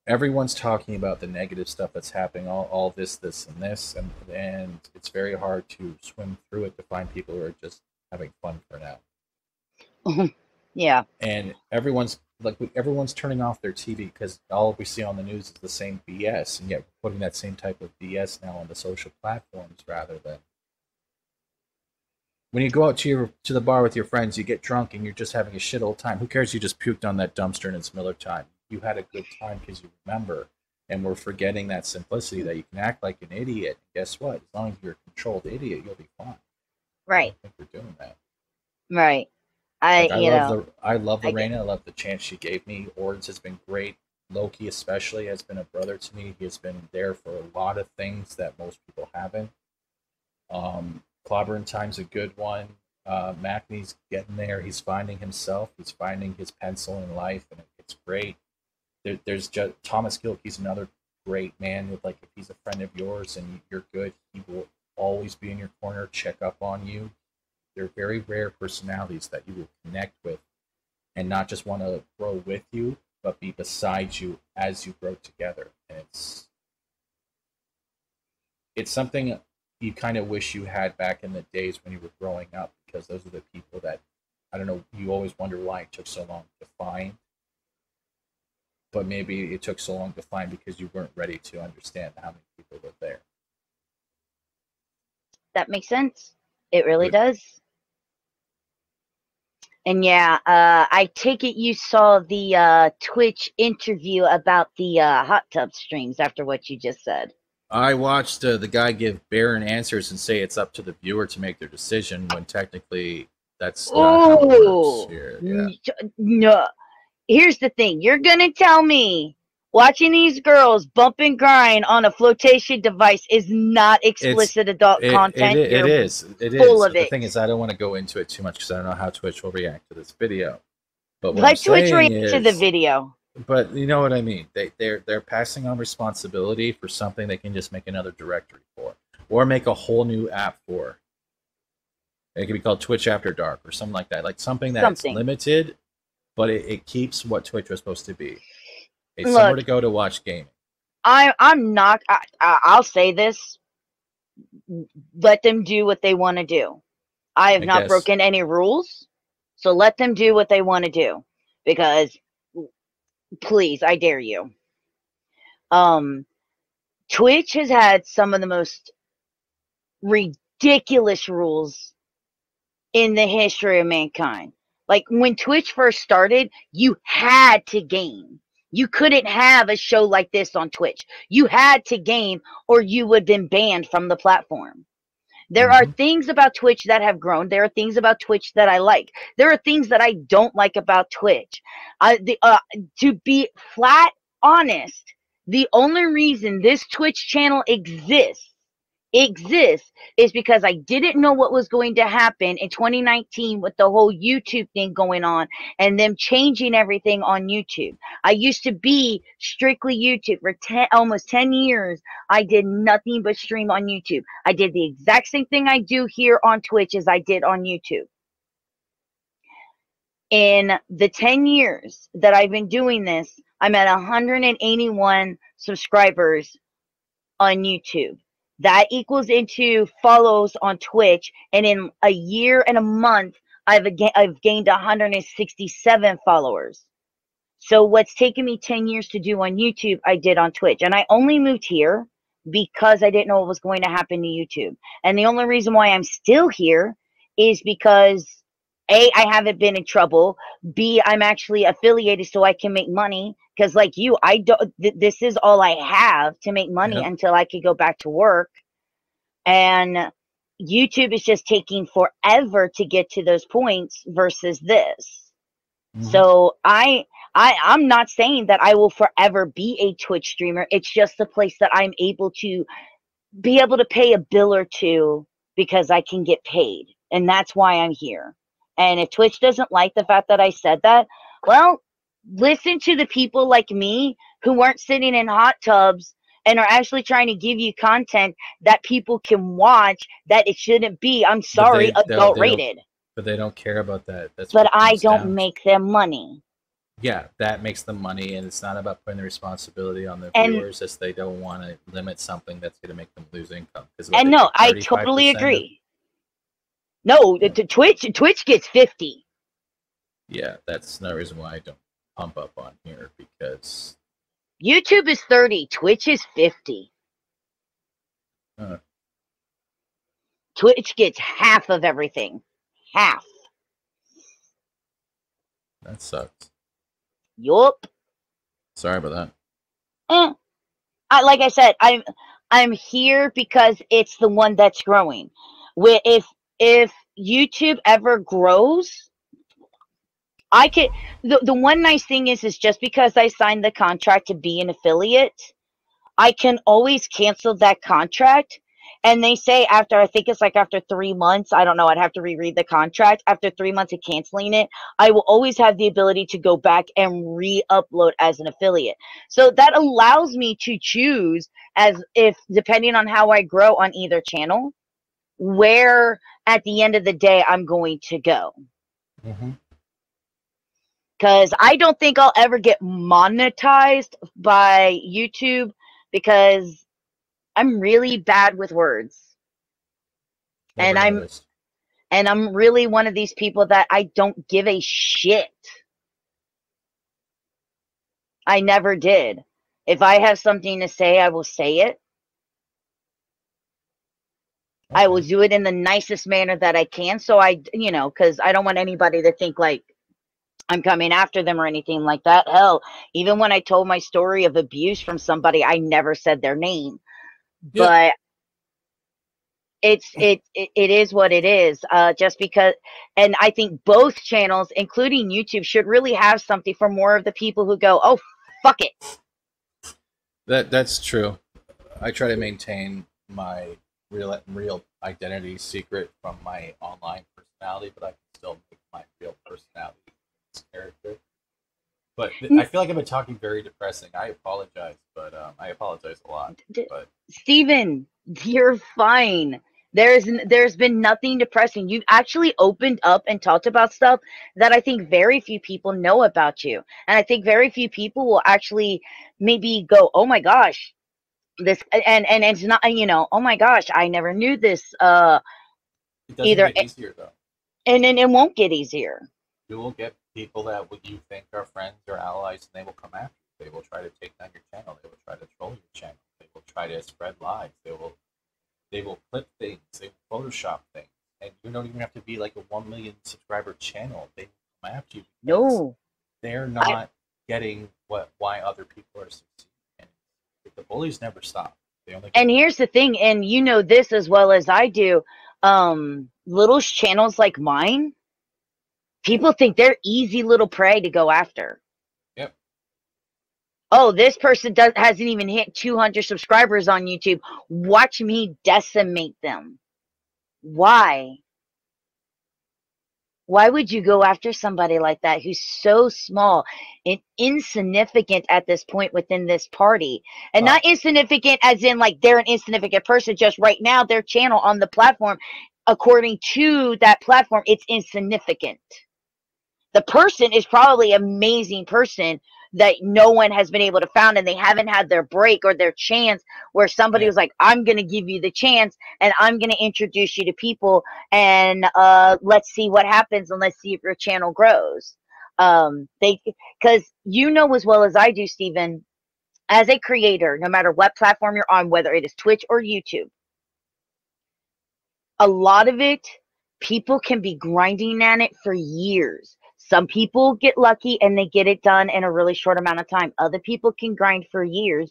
Everyone's talking about the negative stuff that's happening, all this, and this, and it's very hard to swim through it to find people who are just having fun for now. Yeah. And everyone's turning off their TV because all we see on the news is the same BS, and yet we're putting that same type of BS now on the social platforms rather than when you go out to the bar with your friends, you get drunk and you're just having a shit old time. Who cares? You just puked on that dumpster and it's Miller time. You had a good time because you remember, and we're forgetting that simplicity that you can act like an idiot. Guess what? As long as you're a controlled idiot, you'll be fine. I Right. don't think we're doing that. Right. Like I You love know, the I love I get. Lorena. I love the chance she gave me. Ords has been great. Loki especially has been a brother to me. He has been there for a lot of things that most people haven't. Clobbering Time's a good one. Macney's getting there. He's finding himself. He's finding his pencil in life, and it's great. There's just Thomas Gilk. He's another great man. With like, if he's a friend of yours and you're good, he will always be in your corner, check up on you. They're very rare personalities that you will connect with and not just want to grow with you, but be beside you as you grow together. And it's something you kind of wish you had back in the days when you were growing up, because those are the people that, I don't know, you always wonder why it took so long to find, but maybe it took so long to find because you weren't ready to understand how many people were there. That makes sense. It really Good. does. And yeah, I take it you saw the Twitch interview about the hot tub streams after what you just said. I watched the guy give barren answers and say it's up to the viewer to make their decision when technically that's not how it works Oh, here. Yeah. no. Here's the thing. You're going to tell me watching these girls bump and grind on a flotation device is not It's explicit adult content. it You're is it full is. of But the it. thing is, I don't want to go into it too much because I don't know how Twitch will react to this video. But what I'm Let Twitch saying react to the is, video. but you know what I mean. They're passing on responsibility for something they can just make another directory for, or make a whole new app for. It could be called Twitch After Dark or something like that. Like something that's Something. limited, but it keeps what Twitch was supposed to be. It's somewhere Look, to go to watch gaming. I'm not. I'll say this. Let them do what they want to do. I have I not guess. broken any rules, so let them do what they want to do. Because, please, I dare you. Twitch has had some of the most ridiculous rules in the history of mankind. Like when Twitch first started, you had to game. You couldn't have a show like this on Twitch. You had to game or you would have been banned from the platform. There are things about Twitch that have grown. There are things about Twitch that I like. There are things that I don't like about Twitch. To be flat honest, the only reason this Twitch channel exists is because I didn't know what was going to happen in 2019 with the whole YouTube thing going on and them changing everything on YouTube. I used to be strictly YouTube for almost 10 years. I did nothing but stream on YouTube. I did the exact same thing I do here on Twitch as I did on YouTube. In the 10 years that I've been doing this, I'm at 181 subscribers on YouTube. That equals into follows on Twitch, and in a year and a month, I've gained 167 followers. So what's taken me 10 years to do on YouTube, I did on Twitch. And I only moved here because I didn't know what was going to happen to YouTube. And the only reason why I'm still here is because A, I haven't been in trouble. B, I'm actually affiliated so I can make money. Because like you, I don't. This is all I have to make money Yep. until I could go back to work. And YouTube is just taking forever to get to those points versus this. So I'm not saying that I will forever be a Twitch streamer. It's just a place that I'm able to be able to pay a bill or two because I can get paid. And that's why I'm here. And if Twitch doesn't like the fact that I said that, well, listen to the people like me who weren't sitting in hot tubs and are actually trying to give you content that people can watch that it shouldn't be, I'm sorry, adult rated. But they don't care about that. That's but I don't make them money. Yeah, that makes them money, and it's not about putting the responsibility on the viewers as they don't want to limit something that's going to make them lose income. And no, I totally agree. No, Twitch gets 50. Yeah, that's no reason why I don't pump up on here, because YouTube is 30, Twitch is 50. Twitch gets half of everything. Half. That sucks. Yup. Sorry about that. Like I said, I'm here because it's the one that's growing. If YouTube ever grows, I could. The one nice thing is just because I signed the contract to be an affiliate, I can always cancel that contract. And they say after, I think it's like after 3 months, I don't know, I'd have to reread the contract. After 3 months of canceling it, I will always have the ability to go back and re-upload as an affiliate. So that allows me to choose depending on how I grow on either channel, where at the end of the day I'm going to go. Because I don't think I'll ever get monetized by YouTube because I'm really bad with words. And I'm really one of these people that I don't give a shit. I never did. If I have something to say, I will say it. I will do it in the nicest manner that I can. So because I don't want anybody to think like I'm coming after them or anything like that. Hell, even when I told my story of abuse from somebody, I never said their name. But it is what it is. Just because, and I think both channels, including YouTube, should really have something for more of the people who go, oh, fuck it. That's true. I try to maintain my real identity secret from my online personality, but I can still make my real personality character. But I feel like I've been talking very depressing. I apologize, but I apologize a lot. Steven, you're fine. There's been nothing depressing. You've actually opened up and talked about stuff that I think very few people know about you. And I think very few people will actually maybe go, "Oh my gosh, this," and it's not, "Oh my gosh, I never knew this." It doesn't Either, get easier though. and then it won't get easier. You will get people that what you think are friends or allies, and they will come after you. They will try to take down your channel. They will try to troll your channel. They will try to spread lies. They will clip things. They will Photoshop things, and you don't even have to be like a 1 million subscriber channel. They will come after you because No. they're I, not getting why other people are succeeding. And the bullies never stop. They only get and worse. here's the thing, and you know this as well as I do. Little channels like mine, Yep. people think they're easy little prey to go after. Yep. Oh, this person hasn't even hit 200 subscribers on YouTube. Watch me decimate them. Why? Why would you go after somebody like that who's so small and insignificant at this point within this party? And Well, not insignificant as in like they're an insignificant person, just right now their channel on the platform, according to that platform, it's insignificant. The person is probably an amazing person that no one has been able to found, and they haven't had their break or their chance where somebody yeah. was like, I'm going to give you the chance and I'm going to introduce you to people, and let's see what happens, and let's see if your channel grows. Because you know as well as I do, Stephen, as a creator, no matter what platform you're on, whether it is Twitch or YouTube, a lot of it, people can be grinding at it for years. Some people get lucky and they get it done in a really short amount of time. Other people can grind for years,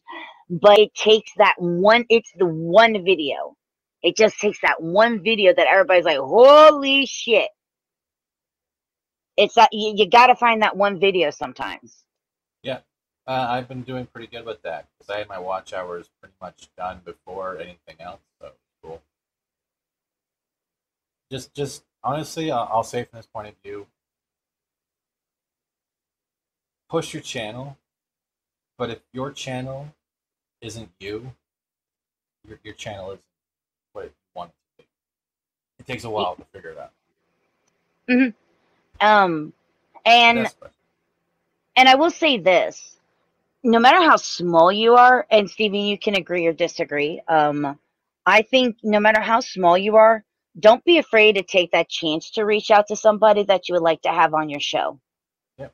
but it takes that one, it's the one video. It just takes that one video that everybody's like, holy shit. It's that you got to find that one video sometimes. Yeah. I've been doing pretty good with that because I had my watch hours pretty much done before anything else. So cool. Just honestly, I'll say from this point of view, push your channel. But if your channel isn't you, your channel isn't what you want it to be. It takes a while to figure it out. Mm-hmm. And That's question. and I will say this: no matter how small you are, and Stephen, you can agree or disagree. I think no matter how small you are, don't be afraid to take that chance to reach out to somebody that you would like to have on your show. Yep,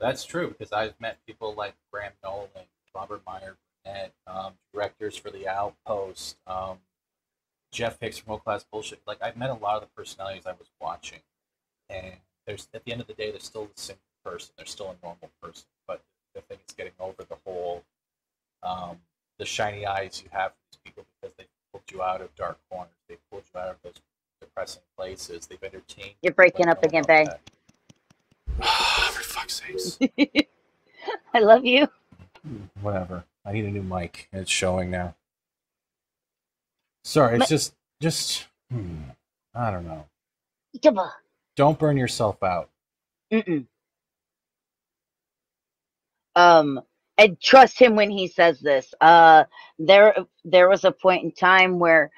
that's true because I've met people like Graham Nolan, Robert Meyer, Burnett, directors for The Outpost, Jeff Hicks from World Class Bullshit. Like I've met a lot of the personalities I was watching, and there's at the end of the day, they're still the same person. They're still a normal person, but the thing is getting over the whole the shiny eyes you have for these people because they pulled you out of dark corners. They pulled you out of those depressing places. They've entertained You're you breaking like up no one again, else Bay. had. For fuck's sakes. I love you. Whatever. I need a new mic. It's showing now. Sorry, it's But, just I don't know. come on. Don't burn yourself out. Mm-mm. And trust him when he says this. There was a point in time where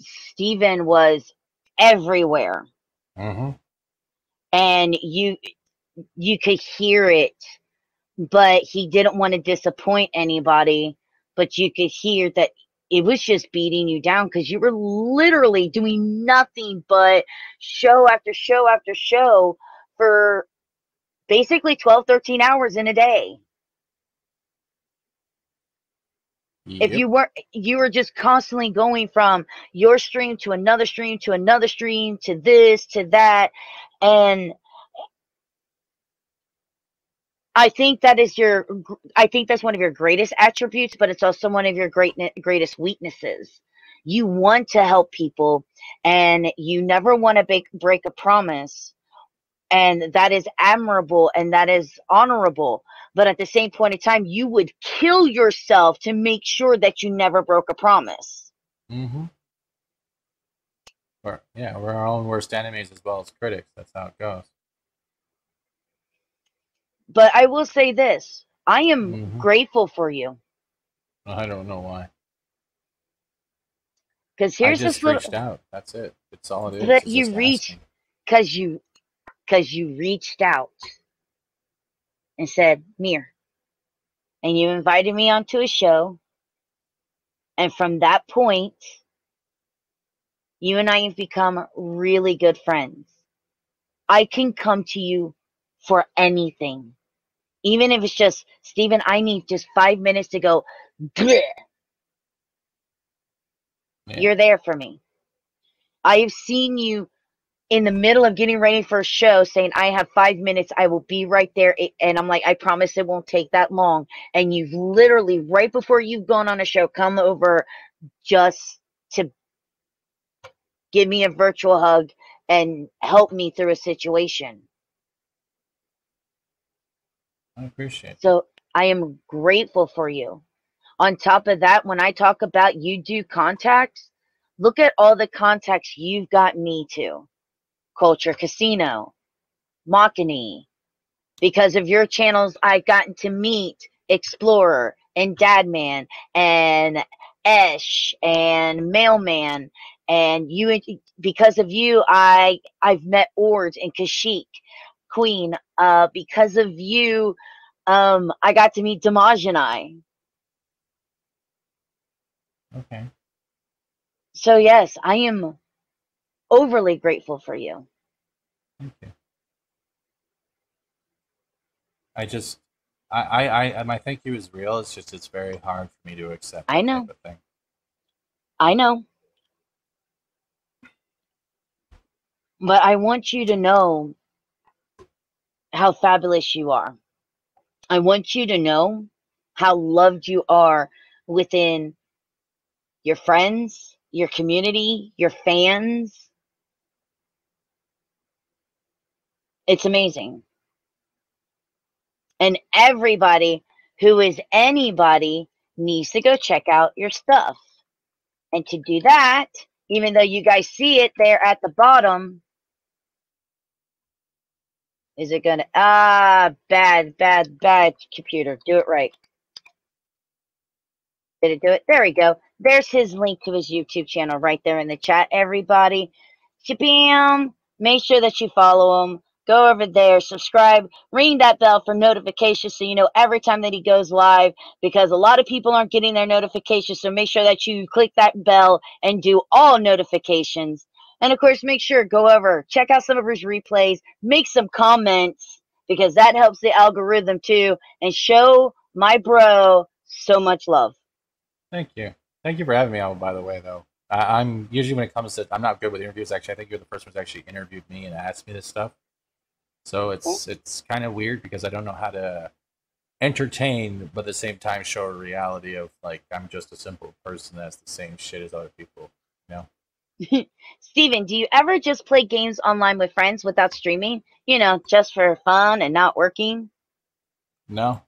Stephen was everywhere, Mm-hmm. and you could hear it, but he didn't want to disappoint anybody. But you could hear that it was just beating you down because you were literally doing nothing but show after show after show for basically 12, 13 hours in a day. If Yep. you were just constantly going from your stream to another stream to another stream to this to that, and I think I think that's one of your greatest attributes, but it's also one of your greatest weaknesses. You want to help people, and you never want to break a promise, and that is admirable and that is honorable. But at the same point in time, you would kill yourself to make sure that you never broke a promise. Mm-hmm. We're our own worst enemies as well as critics. That's how it goes. But I will say this: I am Mm-hmm. grateful for you. I don't know why. Because I here's this just little, reached out. That's it. It's all it is. but It's you just reach, asking. because you reached out and said, Mir, and you invited me onto a show. And from that point, you and I have become really good friends. I can come to you for anything. Even if it's just, Steven, I need just 5 minutes to go, bleh. Yeah. You're there for me. I have seen you in the middle of getting ready for a show saying, I have 5 minutes, I will be right there. And I'm like, I promise it won't take that long. And you've literally, right before you've gone on a show, come over just to give me a virtual hug and help me through a situation. I appreciate that. So I am grateful for you. On top of that, when I talk about you do contacts, look at all the contacts you've got me to. Culture Casino, Machiny. Because of your channels, I've gotten to meet Explorer and Dadman and Esh and Mailman. And you, because of you, I've met Ord and Kashyyyk, Queen. Because of you, I got to meet Damajani. Okay. So yes, I am overly grateful for you. Thank you. I just, my thank you is real. It's just, it's very hard for me to accept I that know. type of thing. I know. But I want you to know how fabulous you are. I want you to know how loved you are within your friends, your community, your fans. It's amazing. And everybody who is anybody needs to go check out your stuff. And to do that, even though you guys see it there at the bottom, is it gonna, bad computer. Do it right. Did it do it? There we go. There's his link to his YouTube channel right there in the chat, everybody. Shabam! Make sure that you follow him. Go over there, subscribe, ring that bell for notifications so you know every time that he goes live, because a lot of people aren't getting their notifications. So make sure that you click that bell and do all notifications. And of course, make sure go over, check out some of his replays, make some comments, because that helps the algorithm too, and show my bro so much love. Thank you. Thank you for having me on, by the way, though. I'm usually, when it comes to, I'm not good with interviews. Actually, I think you're the person who's actually interviewed me and asked me this stuff. So it's kind of weird because I don't know how to entertain, but at the same time show a reality of, like, I'm just a simple person that's the same shit as other people. You know? Steven, do you ever just play games online with friends without streaming? You know, just for fun and not working? No.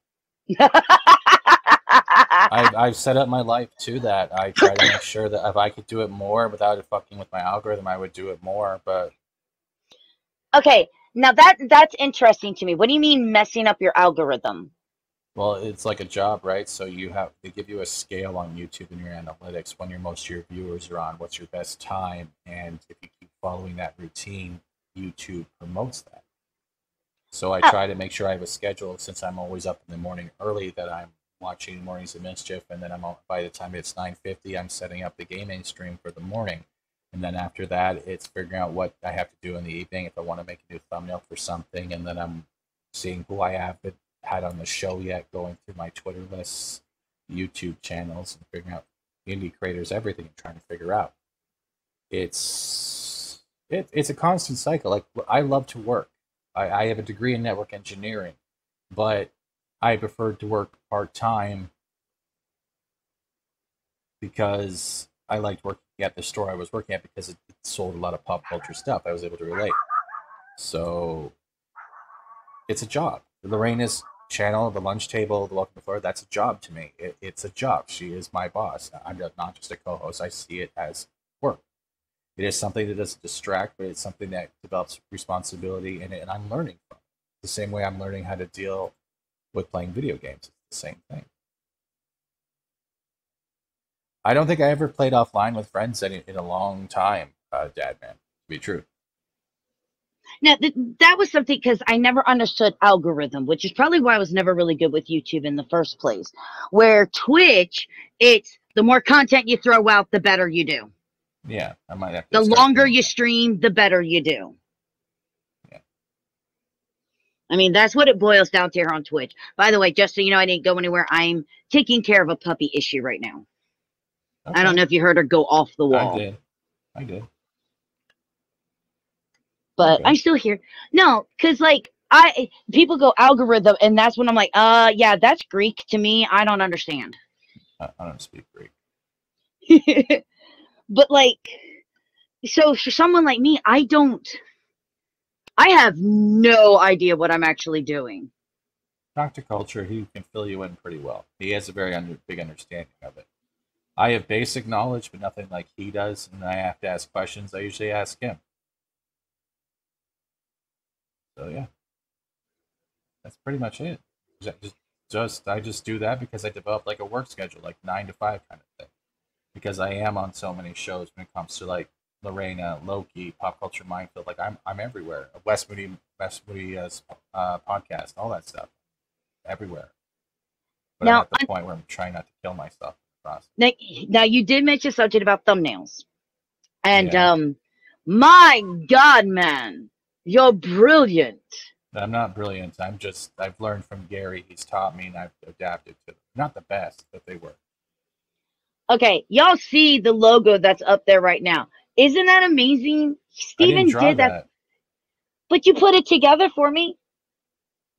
I've set up my life to that. I try to make sure that if I could do it more without it fucking with my algorithm, I would do it more. But Okay, now that's interesting to me. What do you mean messing up your algorithm? well, it's like a job, right? So they give you a scale on YouTube in your analytics when most of your viewers are on, what's your best time, and if you keep following that routine, YouTube promotes that. So I try to make sure I have a schedule, since I'm always up in the morning early, that I'm watching Mornings of Mischief, and then by the time it's 9:50, I'm setting up the gaming stream for the morning. And then after that, it's figuring out what I have to do in the evening if I want to make a new thumbnail for something, and then I'm seeing who I haven't had on the show yet, going through my Twitter lists, YouTube channels, and figuring out indie creators, everything, and trying to figure out. It's a constant cycle. Like, I love to work. I have a degree in network engineering, but I preferred to work part-time because I liked working at the store I was working at, because it sold a lot of pop culture stuff. I was able to relate. So it's a job. Lorena's channel, the lunch table, the welcome to Florida, that's a job to me. It's a job. She is my boss. I'm not just a co-host. I see it as work. It is something that doesn't distract, but it's something that develops responsibility in it, and I'm learning from it. The same way I'm learning how to deal with playing video games. It's the same thing. I don't think I ever played offline with friends in a long time, Dad Man, to be true. Now, that was something because I never understood algorithm, which is probably why I was never really good with YouTube in the first place. Where Twitch, it's the more content you throw out, the better you do. Yeah, I might have to. The longer you stream, the better you do. Yeah. I mean, that's what it boils down to here on Twitch. By the way, just so you know, I didn't go anywhere. I'm taking care of a puppy issue right now. Okay. I don't know if you heard her go off the wall. I did. But I'm still here. No, because like people go algorithm, and that's when I'm like, yeah, that's Greek to me. I don't understand. I don't speak Greek. But like, so for someone like me, I have no idea what I'm actually doing. Dr. Culture, he can fill you in pretty well. He has a very big understanding of it. I have basic knowledge, but nothing like he does, and I have to ask questions. I usually ask him. So yeah, that's pretty much it. I just do that because I developed like a work schedule, like 9 to 5 kind of thing. Because I am on so many shows when it comes to like Lorena, Loki, Pop Culture Minefield. Like I'm everywhere. West Moody podcast, all that stuff, everywhere. But now, I'm at the point where I'm trying not to kill myself in the process. Now you did mention something about thumbnails, and my God, man. You're brilliant. I'm not brilliant. I've learned from Gary. He's taught me and I've adapted to them. Not the best, but they work. Okay, y'all see the logo that's up there right now. Isn't that amazing? Steven did that. But you put it together for me.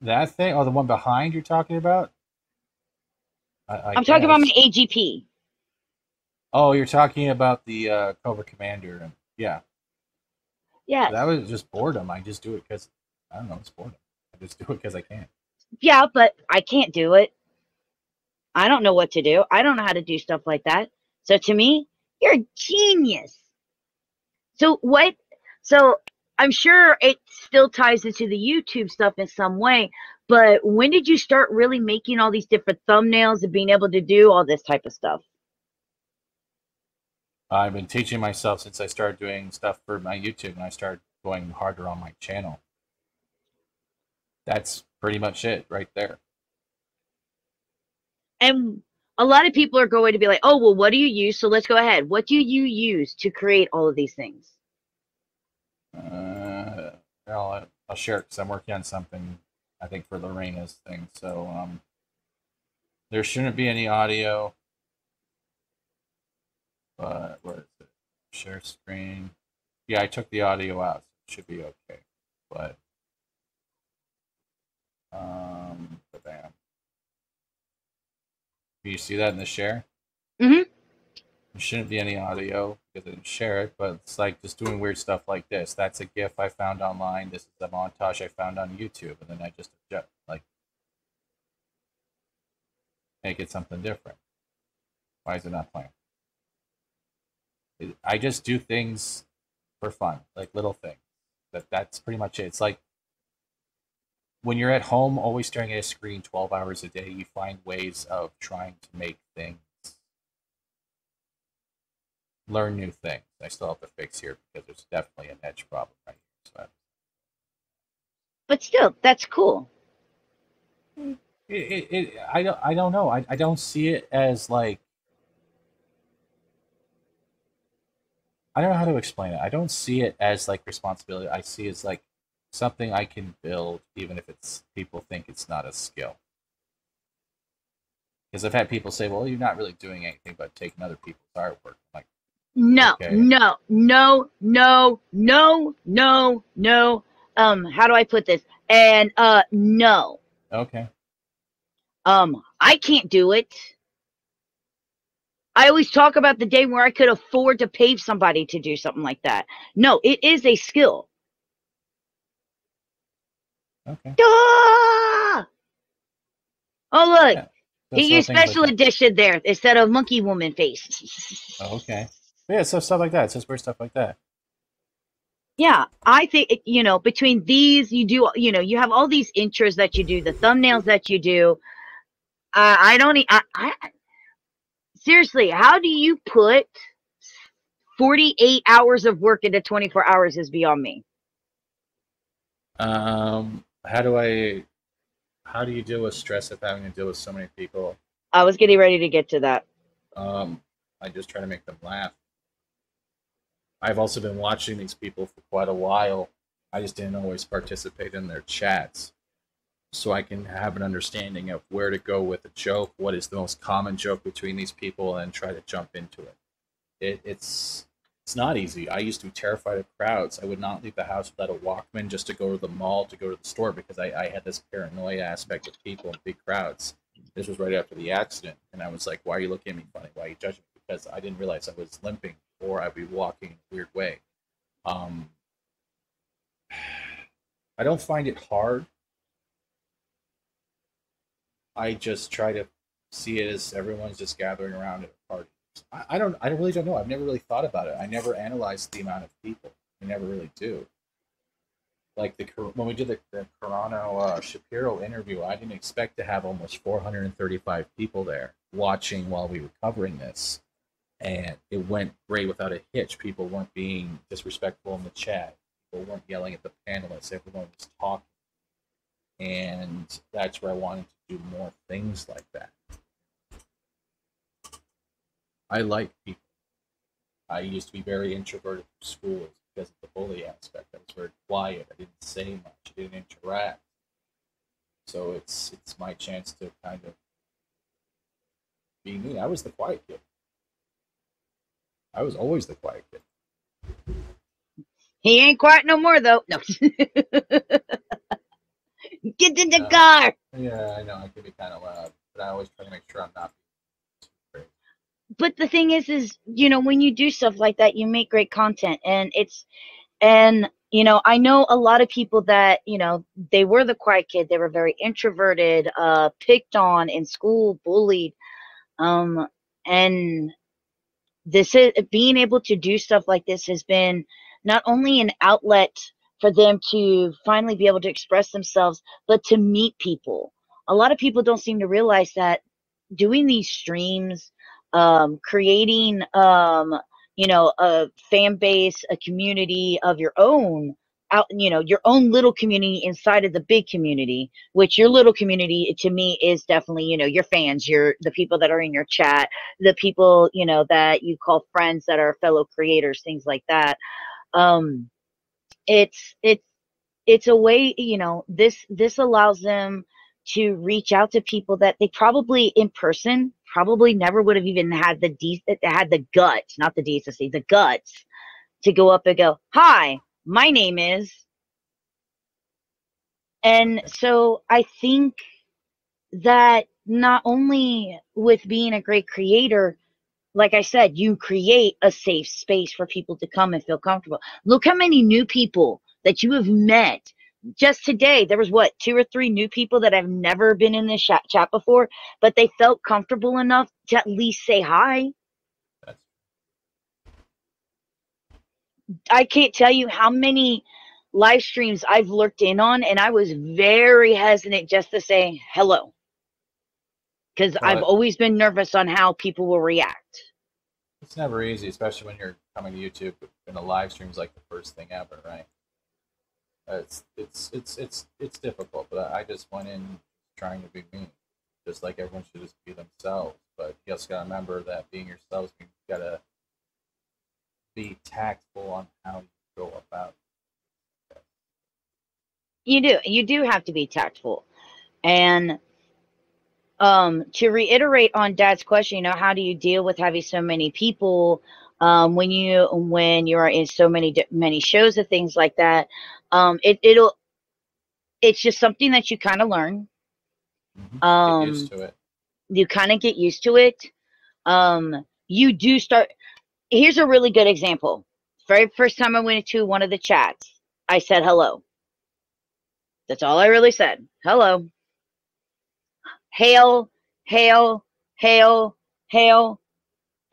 That thing? Oh, the one behind you're talking about? I'm talking about my AGP. Oh, you're talking about the Cobra Commander. Yeah. Yeah. That was just boredom. I just do it because, I don't know, it's boredom. I just do it because I can. Yeah, but I can't do it. I don't know what to do. I don't know how to do stuff like that. So to me, you're a genius. So I'm sure it still ties into the YouTube stuff in some way, but when did you start really making all these different thumbnails and being able to do all this type of stuff? I've been teaching myself since I started doing stuff for my YouTube, and I started going harder on my channel. That's pretty much it right there. And a lot of people are going to be like, oh, well, what do you use? So let's go ahead. What do you use to create all of these things? I'll share it because I'm working on something, I think, for Lorena's thing. So there shouldn't be any audio. But where is it? Share screen. Yeah, I took the audio out, so it should be okay. But bam. Do you see that in the share? Mm-hmm. There shouldn't be any audio because I didn't share it, but it's like just doing weird stuff like this. That's a GIF I found online. This is a montage I found on YouTube, and then I just like make it something different. Why is it not playing? I just do things for fun, like little things. That's pretty much it. It's like when you're at home, always staring at a screen 12 hours a day, you find ways of trying to make things, learn new things. I still have to fix here because there's definitely an edge problem right here. So but still, that's cool. I don't know. I don't see it as like, I don't know how to explain it. I don't see it as like responsibility. I see it as like something I can build, even if people think it's not a skill. Because I've had people say, "Well, you're not really doing anything but taking other people's artwork." I'm like, no, okay. No. How do I put this? And no. Okay. I can't do it. I always talk about the day where I could afford to pay somebody to do something like that. No, it is a skill. Okay. Ah! Oh, look. Yeah, he used special like edition there instead of monkey woman face. Oh, okay. Yeah, so stuff like that. It's just weird stuff like that. Yeah, I think, between these, you have all these intros that you do, the thumbnails that you do. seriously, how do you put 48 hours of work into 24 hours is beyond me. How do I? How do you deal with stress of having to deal with so many people? I was getting ready to get to that. I just try to make them laugh. I've also been watching these people for quite a while. I just didn't always participate in their chats, so I can have an understanding of where to go with a joke, what is the most common joke between these people, and try to jump into it. It's not easy. I used to be terrified of crowds. I would not leave the house without a Walkman just to go to the mall, to go to the store, because I had this paranoia aspect of people and big crowds. This was right after the accident, and I was like, "Why are you looking at me funny? Why are you judging me?" Because I didn't realize I was limping or I'd be walking in a weird way. Um, I don't find it hard. I just try to see it as everyone's just gathering around at a party. I really don't know. I've never really thought about it. I never analyzed the amount of people. I never really do. Like when we did the Carano Shapiro interview, I didn't expect to have almost 435 people there watching while we were covering this, and it went great without a hitch. People weren't being disrespectful in the chat. People weren't yelling at the panelists. Everyone was talking, and that's where I wanted to do more things like that. I like people. I used to be very introverted through school because of the bully aspect. I was very quiet. I didn't say much. I didn't interact. So it's my chance to kind of be me. I was the quiet kid. I was always the quiet kid. He ain't quiet no more, though. No. Get in the car. Yeah, I know. I can be kind of loud, but I always try to make sure I'm not. But the thing is, when you do stuff like that, you make great content, and I know a lot of people that, they were the quiet kid. They were very introverted, picked on in school, bullied. And this is being able to do stuff like this has been not only an outlet for them to finally be able to express themselves, but to meet people. A lot of people don't seem to realize that doing these streams, creating, a fan base, a community of your own, your own little community inside of the big community, which your little community to me is definitely, your fans, the people that are in your chat, the people, that you call friends that are fellow creators, things like that. Um, it's a way, this allows them to reach out to people that they probably in person probably never would have even had the guts, not the decency, the guts to go up and go, "Hi, my name is." And so I think that not only with being a great creator, like I said, you create a safe space for people to come and feel comfortable. Look how many new people that you have met. Just today, there was 2 or 3 new people that have never been in this chat before, but they felt comfortable enough to at least say hi. I can't tell you how many live streams I've lurked in on, and I was very hesitant just to say hello, because I've always been nervous on how people will react. It's never easy, especially when you're coming to YouTube and a live stream is like the first thing ever, right? It's difficult, but I just went in trying to be me, just like everyone should just be themselves. But you also gotta remember that being yourselves, you gotta be tactful on how you go about it. You do have to be tactful, and to reiterate on Dad's question, how do you deal with having so many people when you are in so many shows and things like that? It's just something that you kind of learn. Get used to it. You kind of get used to it. You do start. Here's a really good example. Very first time I went into one of the chats, I said hello. That's all I really said. Hello. Hail, hail, hail, hail.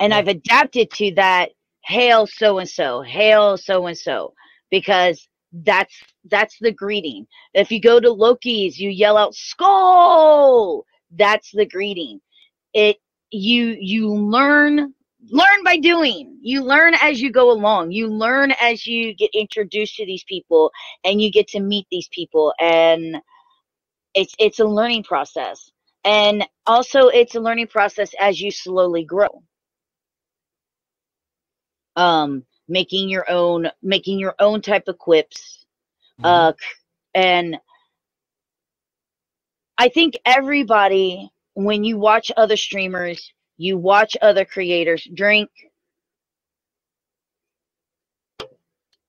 And I've adapted to that, hail so-and-so, hail so-and-so, because that's the greeting. If you go to Loki's, you yell out, "Skull!" That's the greeting. you learn by doing. You learn as you go along. You learn as you get introduced to these people and you get to meet these people, and it's a learning process. And also it's a learning process as you slowly grow. Making your own type of quips. Mm-hmm. And I think everybody, when you watch other streamers, you watch other creators drink,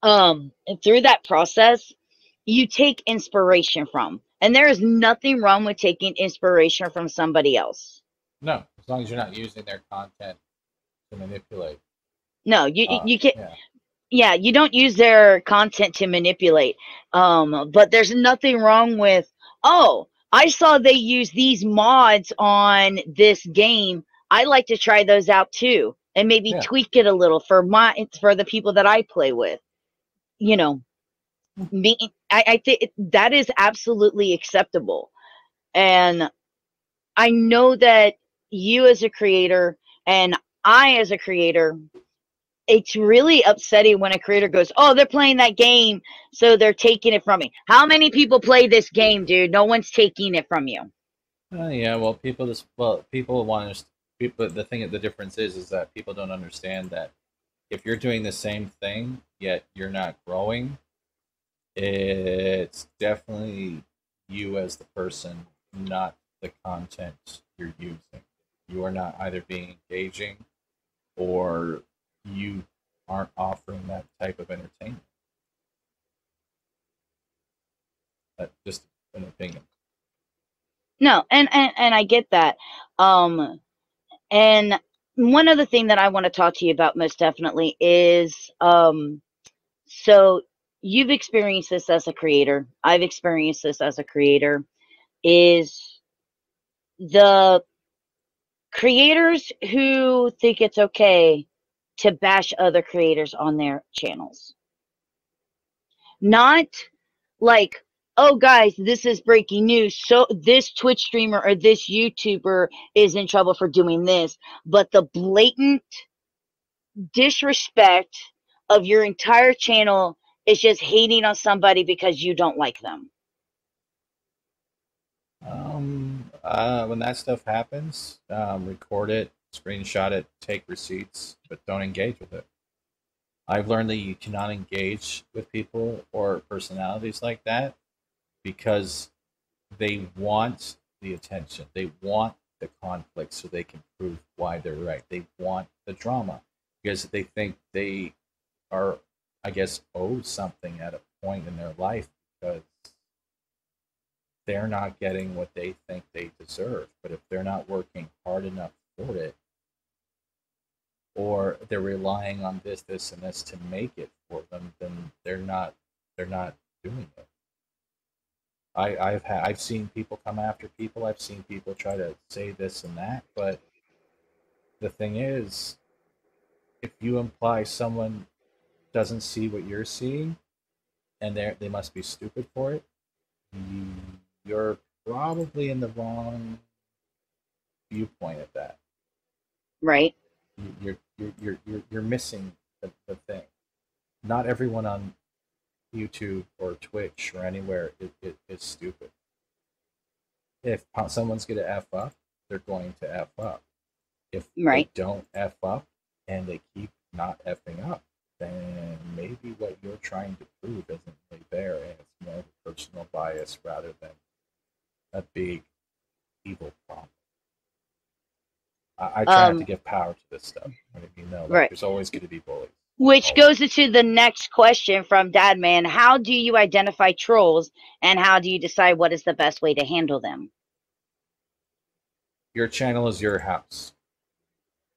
and through that process, you take inspiration from. And there is nothing wrong with taking inspiration from somebody else. No, as long as you're not using their content to manipulate. No, you can. Yeah. Yeah, you don't use their content to manipulate. But there's nothing wrong with, oh, I saw they use these mods on this game. I like to try those out too, and maybe Yeah. tweak it a little for the people that I play with. You know, I think that is absolutely acceptable. And I know that you as a creator and I as a creator, it's really upsetting when a creator goes, "Oh, they're playing that game, so they're taking it from me." How many people play this game, dude? No one's taking it from you. Yeah. Well, people want to. People, the difference is that people don't understand that if you're doing the same thing yet you're not growing, it's definitely you as the person, not the content you're using. You are not either being engaging or you aren't offering that type of entertainment. That's just an opinion. No, and I get that. And one other thing that I want to talk to you about most definitely is, so you've experienced this as a creator. I've experienced this as a creator. Is the creators who think it's okay to bash other creators on their channels. Not like, oh guys, this is breaking news. So this Twitch streamer or this YouTuber is in trouble for doing this, but the blatant disrespect of your entire channel is just hating on somebody because you don't like them. When that stuff happens, record it, screenshot it, take receipts, but don't engage with it. I've learned that you cannot engage with people or personalities like that because they want the attention. They want the conflict so they can prove why they're right. They want the drama because they think they are, I guess, owed something at a point in their life because they're not getting what they think they deserve. But if they're not working hard enough for it, or they're relying on this, and this to make it for them, then they're not doing it. I've seen people come after people. I've seen people try to say this and that, but the thing is, if you imply someone doesn't see what you're seeing, and they must be stupid for it, you're probably in the wrong viewpoint of that. Right. You're missing the thing. Not everyone on YouTube or Twitch or anywhere is stupid. If someone's going to F up, they're going to F up. If Right. they don't F up and they keep not Fing up, then maybe what you're trying to prove isn't really there, and it's more of a personal bias rather than a big evil problem. I try not to give power to this stuff. Right. There's always going to be bullies. Which goes into the next question from Dadman. How do you identify trolls, and how do you decide what is the best way to handle them? Your channel is your house.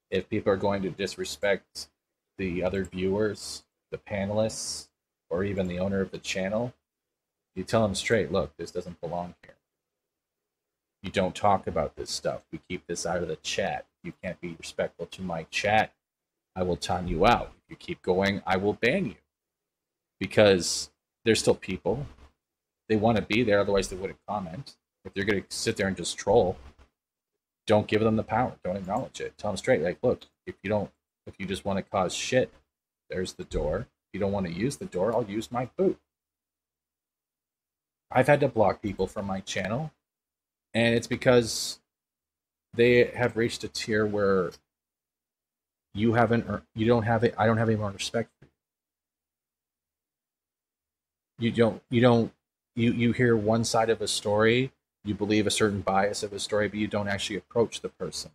If people are going to disrespect the other viewers, the panelists, or even the owner of the channel, you tell them straight, look, this doesn't belong here. You don't talk about this stuff. We keep this out of the chat. You can't be respectful to my chat. I will time you out. If you keep going, I will ban you. Because they're still people. They want to be there, otherwise they wouldn't comment. If they're going to sit there and just troll, don't give them the power. Don't acknowledge it. Tell them straight, like, look, if you just want to cause shit, there's the door. If you don't want to use the door, I'll use my boot. I've had to block people from my channel, and it's because they have reached a tier where you don't have it. I don't have any more respect for you. You hear one side of a story, you believe a certain bias of a story, but you don't actually approach the person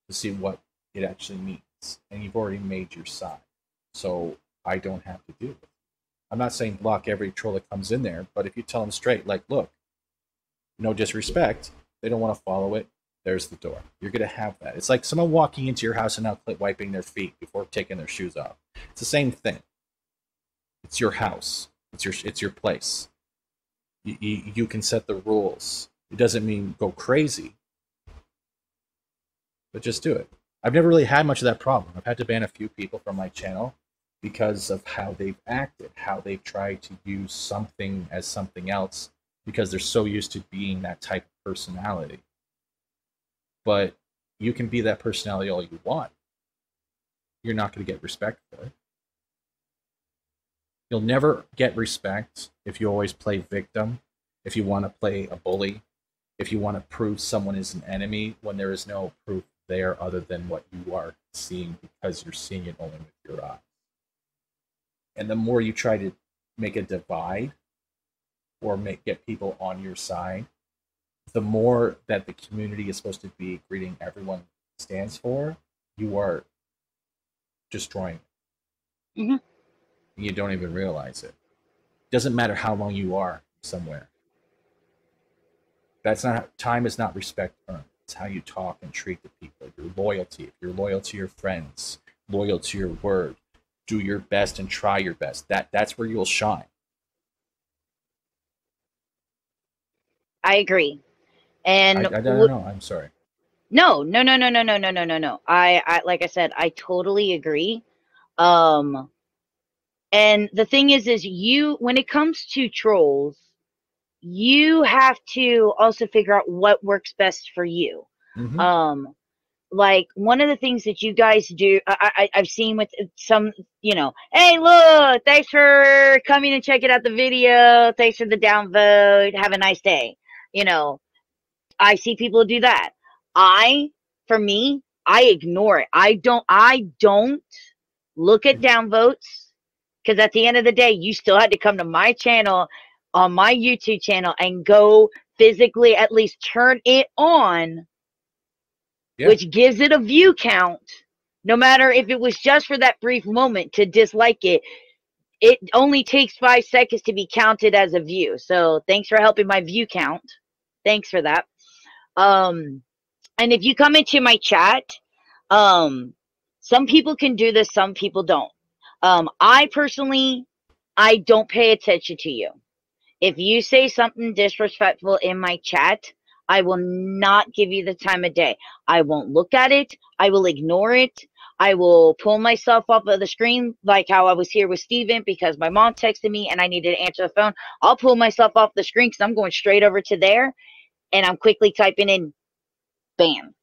to see what it actually means. And you've already made your side. So I don't have to do it. I'm not saying block every troll that comes in there, but if you tell them straight, like, look, no disrespect, they don't want to follow it, there's the door. You're going to have that. It's like someone walking into your house and now wiping their feet before taking their shoes off. It's the same thing. It's your house. It's your place. You can set the rules. It doesn't mean go crazy, but just do it. I've never really had much of that problem. I've had to ban a few people from my channel because of how they've acted, how they've tried to use something as something else because they're so used to being that type of personality. But you can be that personality all you want. You're not going to get respect for it. You'll never get respect if you always play victim, if you want to play a bully, if you want to prove someone is an enemy when there is no proof there other than what you are seeing because you're seeing it only with your eyes. And the more you try to make a divide or get people on your side, the more that the community is supposed to be greeting everyone stands for, you are destroying it. Mm-hmm. You don't even realize it. Doesn't matter how long you are somewhere. Time is not respect earned. It's how you talk and treat the people. Your loyalty. If you're loyal to your friends, loyal to your word, do your best and try your best. That's where you'll shine. I agree. And I don't know. I'm sorry. No. I like I said, I totally agree. And the thing is you, when it comes to trolls, you have to also figure out what works best for you. Mm-hmm. Like one of the things that you guys do, I've seen with some, hey, look, thanks for coming and checking out the video. Thanks for the downvote. Have a nice day. I see people do that. For me, I ignore it. I don't look at downvotes because at the end of the day, you still had to come to my channel on my YouTube channel and go physically at least turn it on. Yeah. Which gives it a view count, no matter if it was just for that brief moment to dislike it. It only takes 5 seconds to be counted as a view. So thanks for helping my view count. Thanks for that. And if you come into my chat, some people can do this, some people don't. I personally, I don't pay attention to you. If you say something disrespectful in my chat, I will not give you the time of day. I won't look at it. I will ignore it. I will pull myself off of the screen like how I was here with Steven because my mom texted me and I needed to answer the phone. I'll pull myself off the screen because I'm going straight over to there and I'm quickly typing in ban.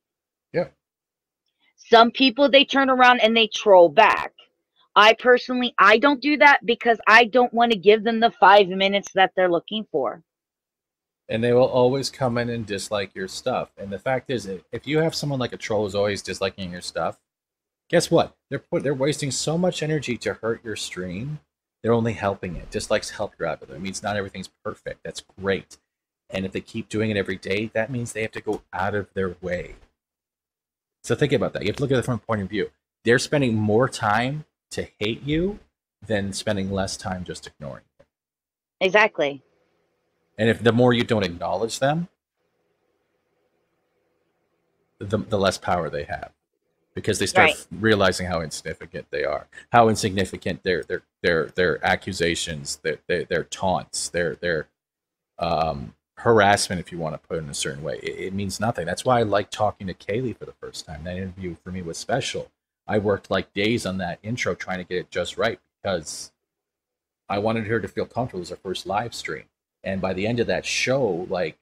Yeah. Some people, they turn around and they troll back. I personally, I don't do that because I don't want to give them the 5 minutes that they're looking for. And they will always come in and dislike your stuff. And the fact is, if you have someone like a troll who's always disliking your stuff, guess what? They're wasting so much energy to hurt your stream. They're only helping it. Dislikes help your algorithm. It means not everything's perfect. That's great. And if they keep doing it every day, that means they have to go out of their way. So think about that. You have to look at it from a point of view. They're spending more time to hate you than spending less time just ignoring you. Exactly. And if the more you don't acknowledge them, the less power they have, because they start realizing how insignificant they are, how insignificant their accusations, their taunts, their harassment, if you want to put it in a certain way, it means nothing. That's why I like talking to Kaylee for the first time. That interview for me was special. I worked like days on that intro trying to get it just right because I wanted her to feel comfortable. It was her first live stream. And by the end of that show, like,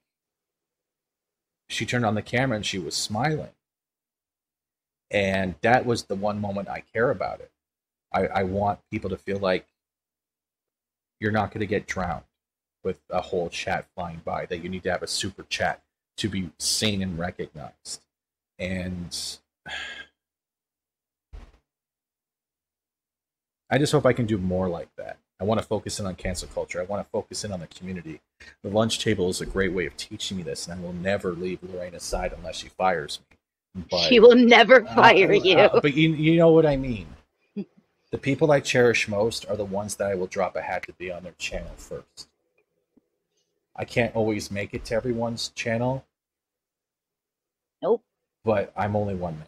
she turned on the camera and she was smiling. And that was the one moment I care about it. I want people to feel like you're not going to get drowned with a whole chat flying by, that you need to have a super chat to be seen and recognized. And I just hope I can do more like that. I want to focus in on cancel culture. I want to focus in on the community. The lunch table is a great way of teaching me this, and I will never leave Lorena's side unless she fires me. But, she will never fire you. But you know what I mean. The people I cherish most are the ones that I will drop a hat to be on their channel first. I can't always make it to everyone's channel. Nope. But I'm only one man.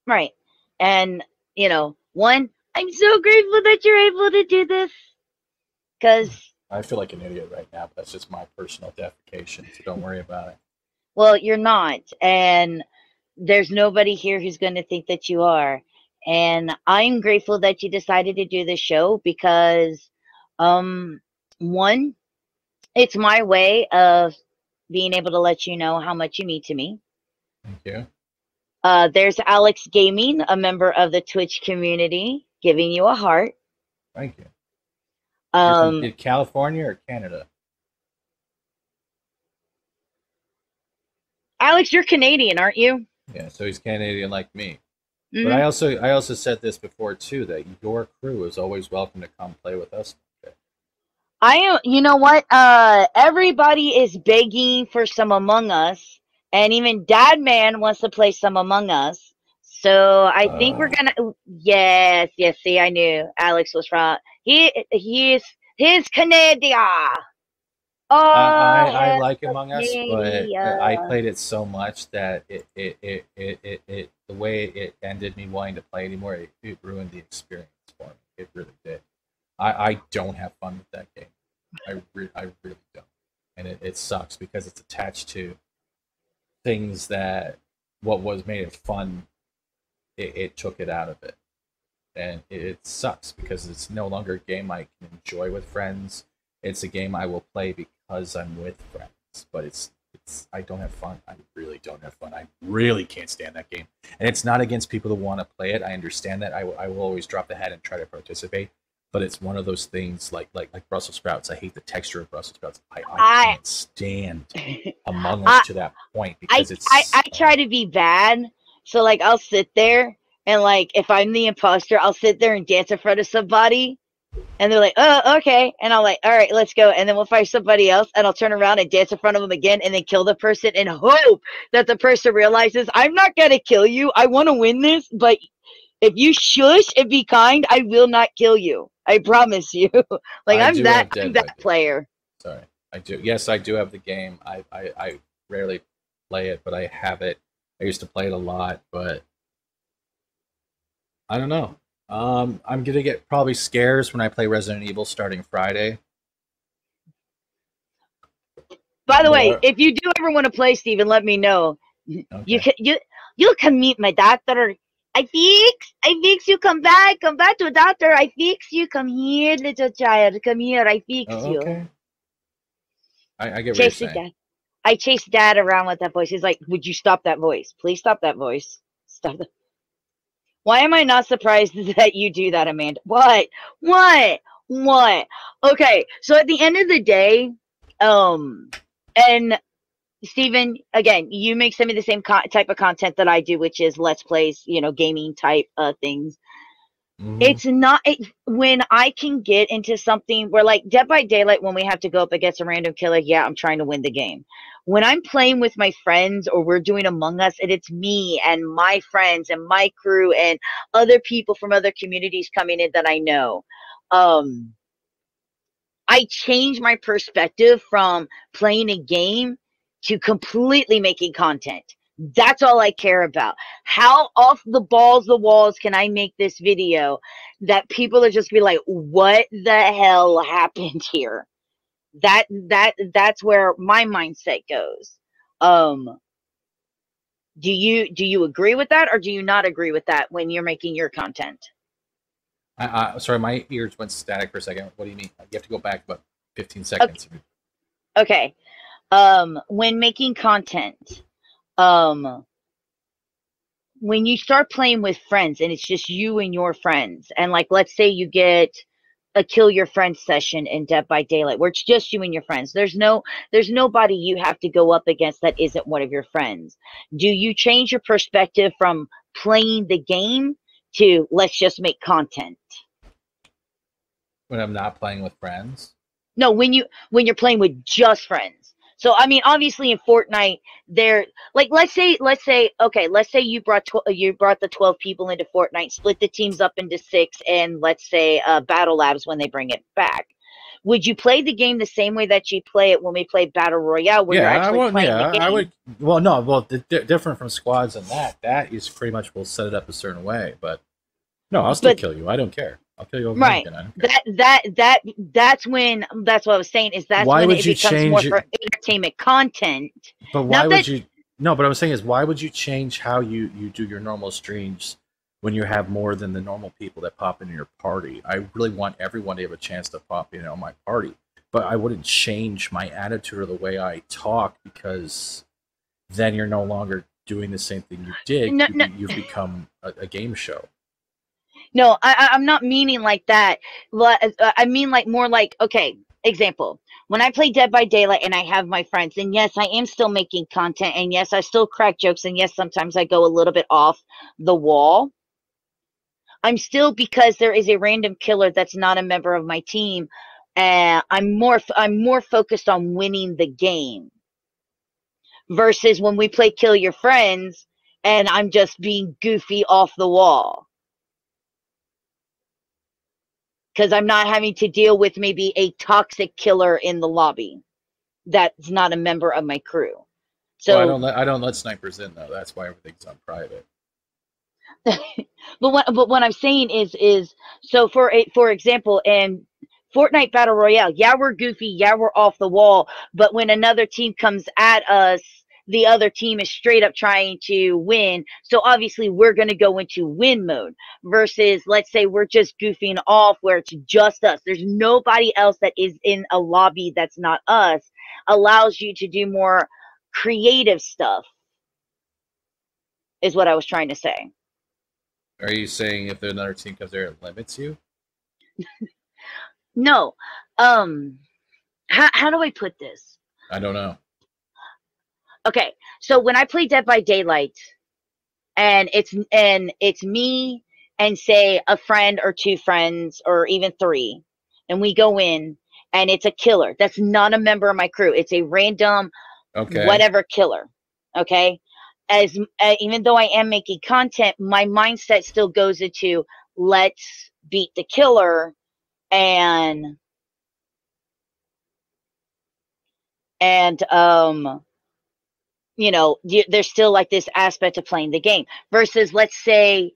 Right. And, you know, one, I'm so grateful that you're able to do this. Because I feel like an idiot right now, but that's just my personal defecation, so don't worry about it. Well, you're not. And there's nobody here who's going to think that you are. And I'm grateful that you decided to do this show because, one, it's my way of being able to let you know how much you mean to me. Thank you. There's Alex Gaming, a member of the Twitch community, giving you a heart. Thank you. You're from California or Canada? Alex, you're Canadian, aren't you? Yeah, so he's Canadian like me. Mm-hmm. But I also said this before too, that your crew is always welcome to come play with us. You know what? Everybody is begging for some Among Us, and even Dad Man wants to play some Among Us. So I think we're gonna. Yes. See, I knew Alex was from. He's Canada. Oh, I like Among Us, but I played it so much that it the way it ended me wanting to play anymore, it ruined the experience for me. It really did. I don't have fun with that game. I really don't. And it sucks because it's attached to things that what was made it fun, it took it out of it. And it sucks because it's no longer a game I can enjoy with friends. It's a game I will play because I'm with friends. But it's I don't have fun. I really don't have fun. I really can't stand that game. And it's not against people who want to play it. I understand that. I will always drop the hat and try to participate. But it's one of those things like Brussels sprouts. I hate the texture of Brussels sprouts. I can't stand Among Us to that point because I try to be bad. So like I'll sit there and like if I'm the imposter, I'll sit there and dance in front of somebody. And they're like, oh, okay. And I'm like, all right, let's go. And then we'll find somebody else. And I'll turn around and dance in front of them again and then kill the person and hope that the person realizes I'm not going to kill you. I want to win this. But if you shush and be kind, I will not kill you. I promise you. Like I'm that player. Sorry. I do. Yes, I do have the game. I rarely play it, but I have it. I used to play it a lot, but I don't know. I'm gonna get probably scares when I play Resident Evil starting Friday. By the way, if you do ever want to play, Steven, let me know. Okay. You can meet my doctor. I fix you. Come back to a doctor. I fix you. Come here, little child. Come here. I fix you. Okay. I get what you're saying. Dad. I chase Dad around with that voice. He's like, "Would you stop that voice? Please stop that voice. Stop that." Why am I not surprised that you do that, Amanda? What? Okay, so at the end of the day, and Steven, again, you make some of the same type of content that I do, which is Let's Plays, gaming type things. Mm-hmm. It's not when I can get into something where like Dead by Daylight, when we have to go up against a random killer, yeah, I'm trying to win the game. When I'm playing with my friends or we're doing Among Us and it's me and my friends and my crew and other people from other communities coming in that I know, I change my perspective from playing a game to completely making content. That's all I care about. How off the walls can I make this video that people are just be like, what the hell happened here? That's where my mindset goes. Do you agree with that or do you not agree with that when you're making your content? Sorry, my ears went static for a second. What do you mean? You have to go back about 15 seconds. Okay. When making content, um, when you start playing with friends and it's just you and your friends, and like let's say you get a kill your friends session in Dead by Daylight where it's just you and your friends. There's nobody you have to go up against that isn't one of your friends. Do you change your perspective from playing the game to let's just make content? When I'm not playing with friends. No, when you're playing with just friends. So I mean, obviously in Fortnite, there like let's say you brought the 12 people into Fortnite, split the teams up into six, and let's say Battle Labs when they bring it back. Would you play the game the same way that you play it when we play Battle Royale, where you're Yeah, actually playing the game? I would. Well, no, well, different from squads and that is pretty much we'll set it up a certain way. But no, I'll still kill you. I don't care. I'll kill you over Right. again. I don't care. That's what I was saying is that's Why when would it you becomes change more it? for entertainment content. But why would you? No, but I'm saying is why would you change how you do your normal streams when you have more than the normal people that pop into your party? I really want everyone to have a chance to pop in on my party, but I wouldn't change my attitude or the way I talk because then you're no longer doing the same thing you did. No, no. You've become a game show. No, I'm not meaning like that. I mean like more like, okay, example. When I play Dead by Daylight and I have my friends, and yes, I am still making content, and yes, I still crack jokes, and yes, sometimes I go a little bit off the wall. I'm still, because there is a random killer that's not a member of my team, and I'm more focused on winning the game versus when we play Kill Your Friends and I'm just being goofy off the wall. Because I'm not having to deal with maybe a toxic killer in the lobby that's not a member of my crew. So well, I don't let snipers in though. That's why everything's on private. but what I'm saying is so for example, in Fortnite Battle Royale, yeah, we're goofy, yeah, we're off the wall, but when another team comes at us, the other team is straight up trying to win. So obviously we're going to go into win mode versus let's say we're just goofing off where it's just us. There's nobody else that is in a lobby that's not us. Allows you to do more creative stuff is what I was trying to say. Are you saying if another team comes there, it limits you? No. How do I put this? I don't know. Okay, so when I play Dead by Daylight, and it's me and say a friend or two friends or even three, and we go in, and it's a killer that's not a member of my crew. It's a random, whatever killer. Okay, even though I am making content, my mindset still goes into let's beat the killer and there's still like this aspect of playing the game versus let's say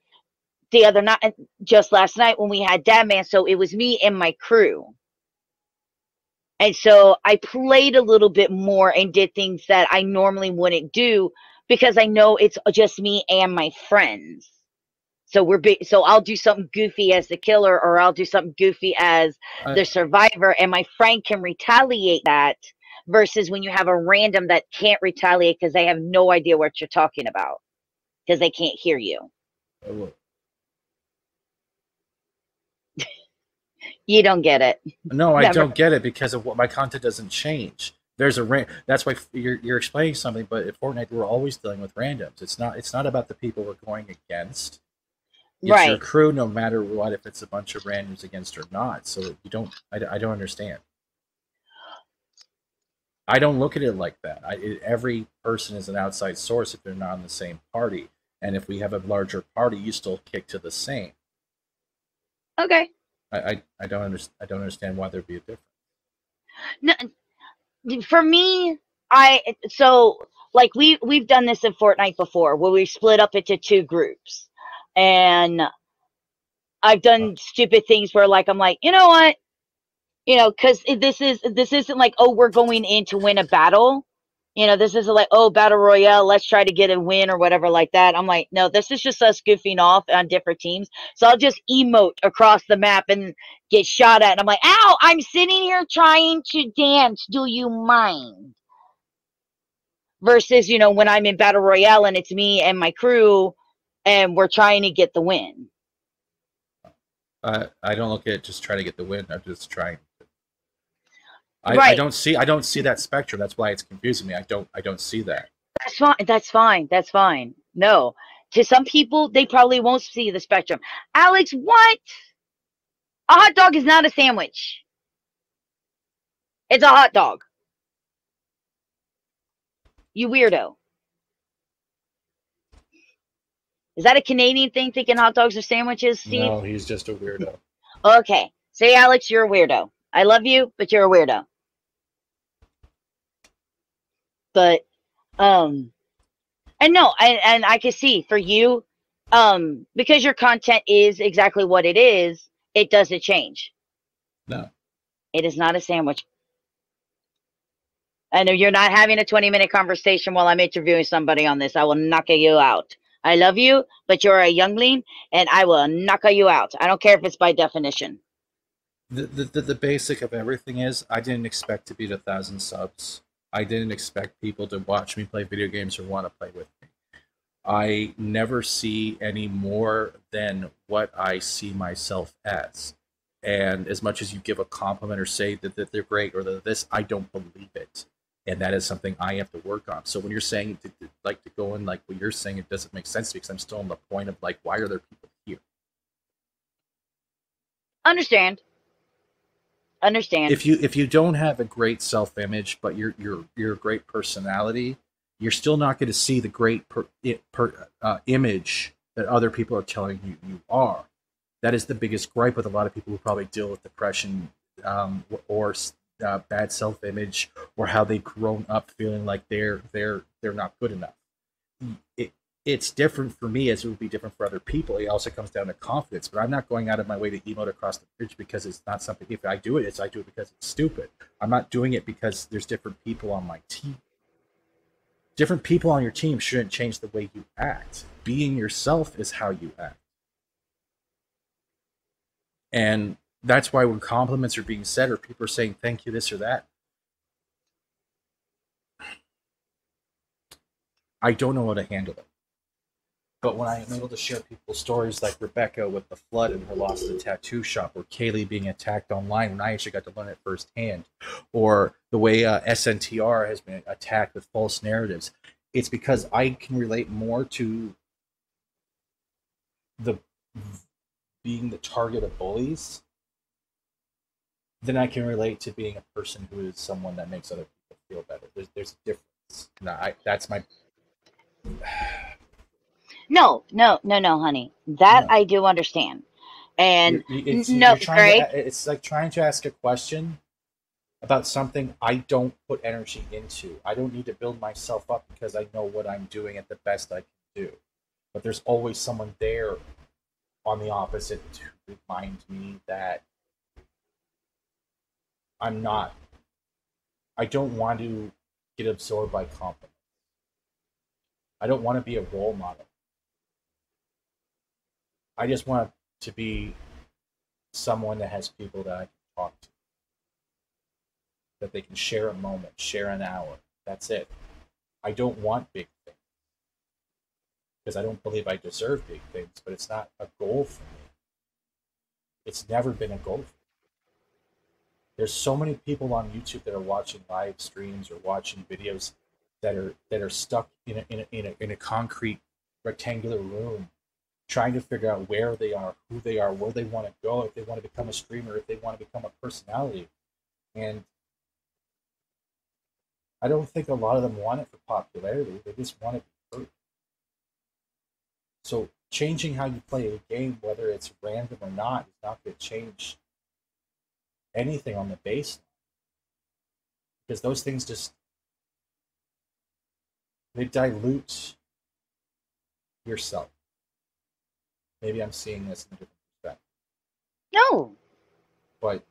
the other night, just last night when we had Dadman, so it was me and my crew. And so I played a little bit more and did things that I normally wouldn't do because I know it's just me and my friends. So so I'll do something goofy as the killer or I'll do something goofy as the survivor and my friend can retaliate that. Versus when you have a random that can't retaliate because they have no idea what you're talking about because they can't hear you. You don't get it. No, I don't get it because of what my content doesn't change. There's that's why you're explaining something. But at Fortnite, we're always dealing with randoms. It's not about the people we're going against. It's your crew, no matter what. If it's a bunch of randoms against or not, so you don't. I don't understand. I don't look at it like that. Every person is an outside source if they're not in the same party. And if we have a larger party, you still kick to the same. Okay. I don't understand why there'd be a difference. No, for me, like we've done this in Fortnite before where we split up into two groups. And I've done stupid things where like I'm like, you know what? Because this isn't like, oh, we're going in to win a battle. This isn't like, oh, battle royale, let's try to get a win or whatever like that. I'm like, no, this is just us goofing off on different teams. So I'll just emote across the map and get shot at. And I'm like, ow, I'm sitting here trying to dance. Do you mind? versus, when I'm in Battle Royale and it's me and my crew and we're trying to get the win. I don't look at it just trying to get the win. I'm just trying. Right. I don't see that spectrum. That's why it's confusing me. I don't see that. That's fine. That's fine. That's fine. No. To some people, they probably won't see the spectrum. Alex, what? A hot dog is not a sandwich. It's a hot dog. You weirdo. Is that a Canadian thing, thinking hot dogs are sandwiches, Steve? No, he's just a weirdo. Okay. Say, Alex, you're a weirdo. I love you, but you're a weirdo. But, and no, and I can see for you, because your content is exactly what it is, it doesn't change. No. It is not a sandwich. I know you're not having a 20-minute conversation while I'm interviewing somebody on this. I will knock you out. I love you, but you're a youngling, and I will knock you out. I don't care if it's by definition. The basic of everything is I didn't expect to beat 1,000 subs. I didn't expect people to watch me play video games or want to play with me. I never see any more than what I see myself as. And as much as you give a compliment or say that they're great or this, I don't believe it. And that is something I have to work on. So when you're saying to go in like what you're saying, it doesn't make sense because I'm still on the point of like, why are there people here? Understand. If you don't have a great self-image, but you're a great personality, you're still not going to see the great image that other people are telling you are. That is the biggest gripe with a lot of people who probably deal with depression or bad self-image, or how they've grown up feeling like they're not good enough. It's different for me as it would be different for other people. It also comes down to confidence, but I'm not going out of my way to emote across the bridge because it's not something. If I do it, I do it because it's stupid. I'm not doing it because there's different people on my team. Different people on your team shouldn't change the way you act. Being yourself is how you act. And that's why when compliments are being said or people are saying thank you, this or that, I don't know how to handle it. But when I am able to share people's stories like Rebecca with the flood and her loss at the tattoo shop, or Kaylee being attacked online when I actually got to learn it firsthand, or the way SNTR has been attacked with false narratives, it's because I can relate more to the being the target of bullies than I can relate to being a person who is someone that makes other people feel better. There's a difference. That's my... No, honey. That I do understand. And it's like trying to ask a question about something I don't put energy into. I don't need to build myself up because I know what I'm doing at the best I can do. But there's always someone there on the opposite to remind me that I don't want to get absorbed by compliments. I don't want to be a role model. I just want to be someone that has people that I can talk to, that they can share a moment, share an hour. That's it. I don't want big things because I don't believe I deserve big things, but it's not a goal for me. It's never been a goal for me. There's so many people on YouTube that are watching live streams or watching videos that are stuck in a concrete rectangular room, trying to figure out where they are, who they are, where they want to go, if they want to become a streamer, if they want to become a personality. And I don't think a lot of them want it for popularity. They just want it to be heard. So changing how you play a game, whether it's random or not, is not going to change anything on the baseline. Because those things they dilute yourself. Maybe I'm seeing this in a different perspective. No. But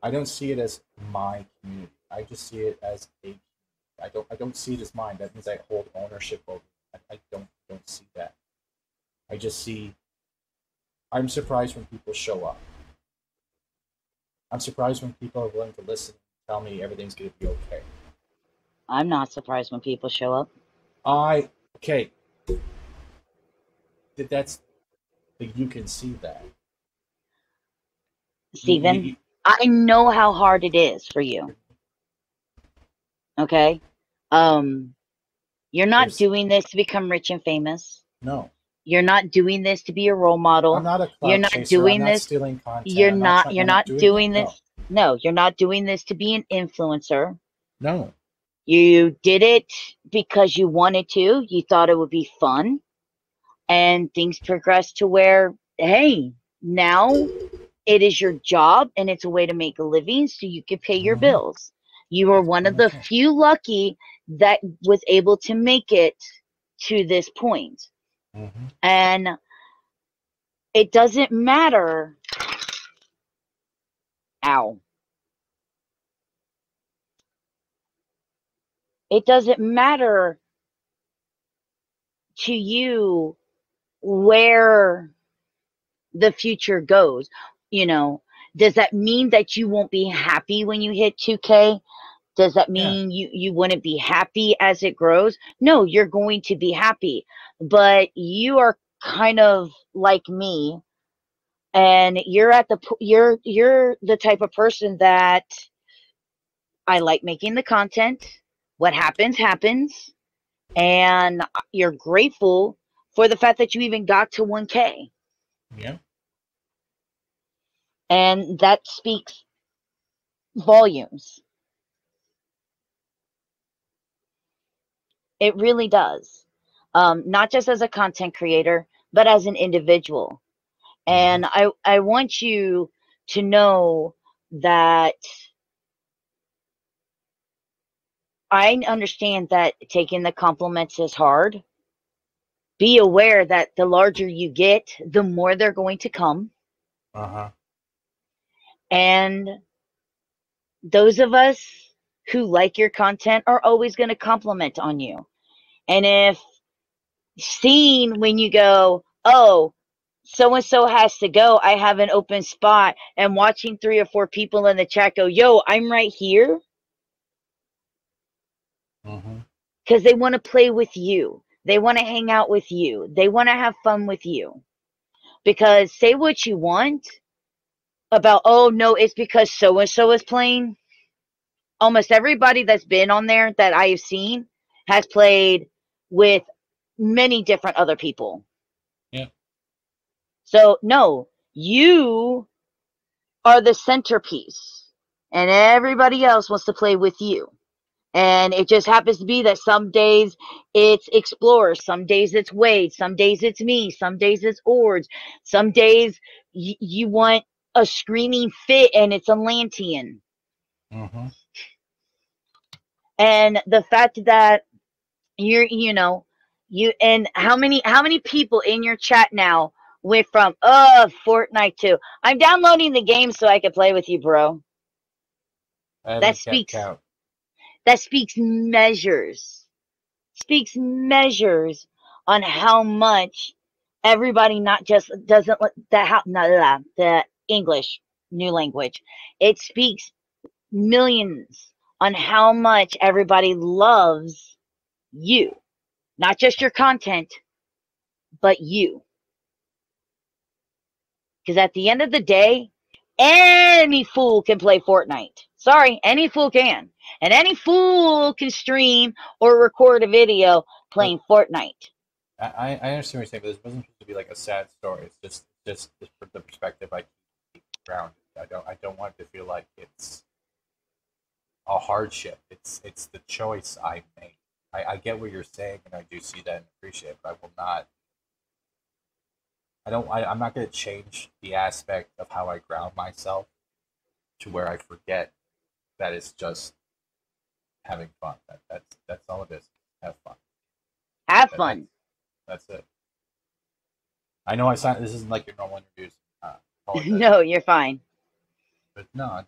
I don't see it as my community. I just see it as a... I don't see it as mine. That means I hold ownership over it. I don't see that. I just see... I'm surprised when people show up. I'm surprised when people are willing to listen tell me everything's gonna be okay. I'm not surprised when people show up. Okay. That's you can see that. Stephen, I know how hard it is for you. Okay? You're not doing this to become rich and famous. No. You're not doing this to be a role model. I'm not a You're clout not chaser. doing I'm not this. stealing content. You're I'm not doing that. this. No, you're not doing this to be an influencer. No. You did it because you wanted to. You thought it would be fun. And things progressed to where, hey, now it is your job and it's a way to make a living so you can pay your bills. You were one of the few lucky that was able to make it to this point. And it doesn't matter. Ow. It doesn't matter to you where the future goes. You know, does that mean that you won't be happy when you hit 2K? Does that mean you wouldn't be happy as it grows? No, you're going to be happy. But you are kind of like me, and you're the type of person that I like making the content. What happens happens, and you're grateful for the fact that you even got to 1K. Yeah. And that speaks volumes. It really does. Not just as a content creator, but as an individual. And I want you to know that I understand that taking the compliments is hard. Be aware that the larger you get, the more they're going to come. And those of us who like your content are always going to compliment on you. And if seen when you go, oh, so and so has to go, I have an open spot, and watching 3 or 4 people in the chat go, yo, I'm right here, because they want to play with you, they want to hang out with you, they want to have fun with you. Because say what you want about, oh no, it's because so and so is playing. Almost everybody that's been on there that I have seen has played with many different other people. Yeah. So no, you are the centerpiece, and everybody else wants to play with you. And it just happens to be that some days it's Explorer, some days it's Wade, some days it's me, some days it's Ords, some days you want a screaming fit and it's a Lantian. And the fact that you and how many people in your chat now went from Fortnite to I'm downloading the game so I can play with you, bro. That speaks measures on how much everybody not just doesn't the English new language. It speaks millions on how much everybody loves you, not just your content, but you. Because at the end of the day, any fool can play Fortnite. Sorry, any fool can. And any fool can stream or record a video playing Fortnite. I understand what you're saying, but this wasn't supposed to be like a sad story. It's just from the perspective I keep grounded. I don't want it to feel like it's a hardship. It's the choice I made. I get what you're saying, and I do see that and appreciate it, but I will not. I'm not going to change the aspect of how I ground myself to where I forget that it's just having fun. That's all it is. Have fun. Have fun. That's it. I know this isn't like your normal interviews. No, you're fine. But no,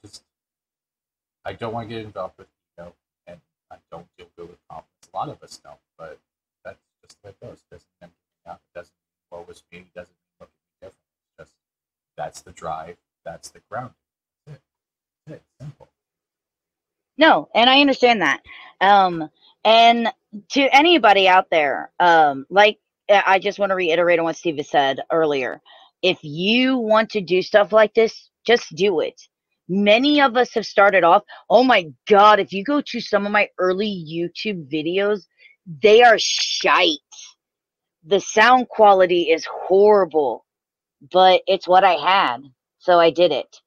I don't want to get involved with ego, and I don't feel good with confidence. A lot of us don't, but that's just the way it goes. It doesn't mean anything. It doesn't mean what was me. It doesn't mean what could be different. It's just that's the drive. That's the grounding. That's it. Simple. No, and I understand that. And to anybody out there, like I just want to reiterate on what Steve has said earlier. If you want to do stuff like this, just do it. Many of us have started off. Oh my God, if you go to some of my early YouTube videos, they are shite. The sound quality is horrible, but it's what I had, so I did it.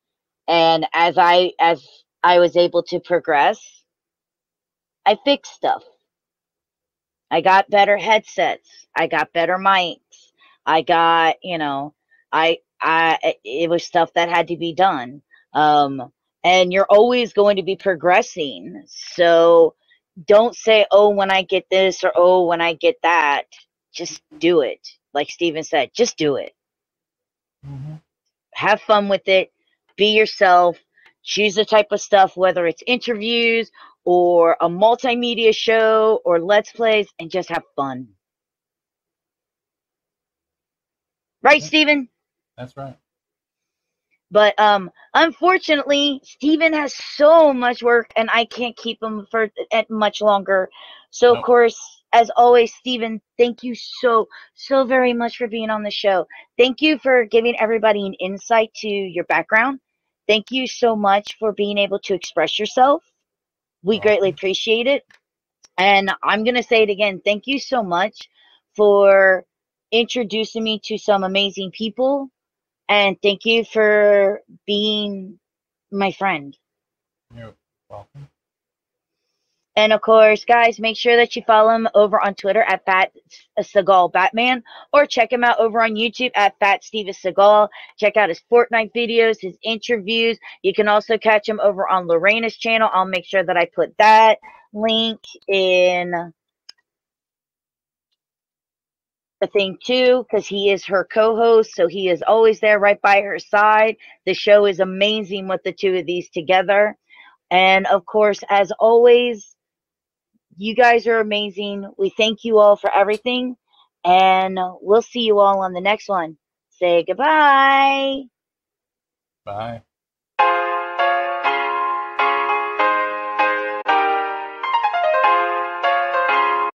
And as I was able to progress, I fixed stuff. I got better headsets. I got better mics. I got, it was stuff that had to be done. And you're always going to be progressing. So don't say, oh, when I get this or oh, when I get that. Just do it. Like Steven said, just do it. Mm-hmm. Have fun with it. Be yourself. Choose the type of stuff, whether it's interviews or a multimedia show or let's plays, and just have fun. Right, Yep, Steven? that's right. But unfortunately, Steven has so much work, and I can't keep him for much longer. So, of Nope. course, as always, Steven, thank you so very much for being on the show. Thank you for giving everybody an insight to your background. Thank you so much for being able to express yourself. We You're greatly welcome. appreciate it. And I'm going to say it again. Thank you so much for introducing me to some amazing people. And thank you for being my friend. You're welcome. And of course, guys, make sure that you follow him over on Twitter at Fat Seagal Batman, or check him out over on YouTube at Fat Steven Seagal. Check out his Fortnite videos, his interviews. You can also catch him over on Lorena's channel. I'll make sure that I put that link in the thing too, because he is her co-host, so he is always there right by her side. The show is amazing with the two of these together. And of course, as always, you guys are amazing. We thank you all for everything, and we'll see you all on the next one. Say goodbye. Bye.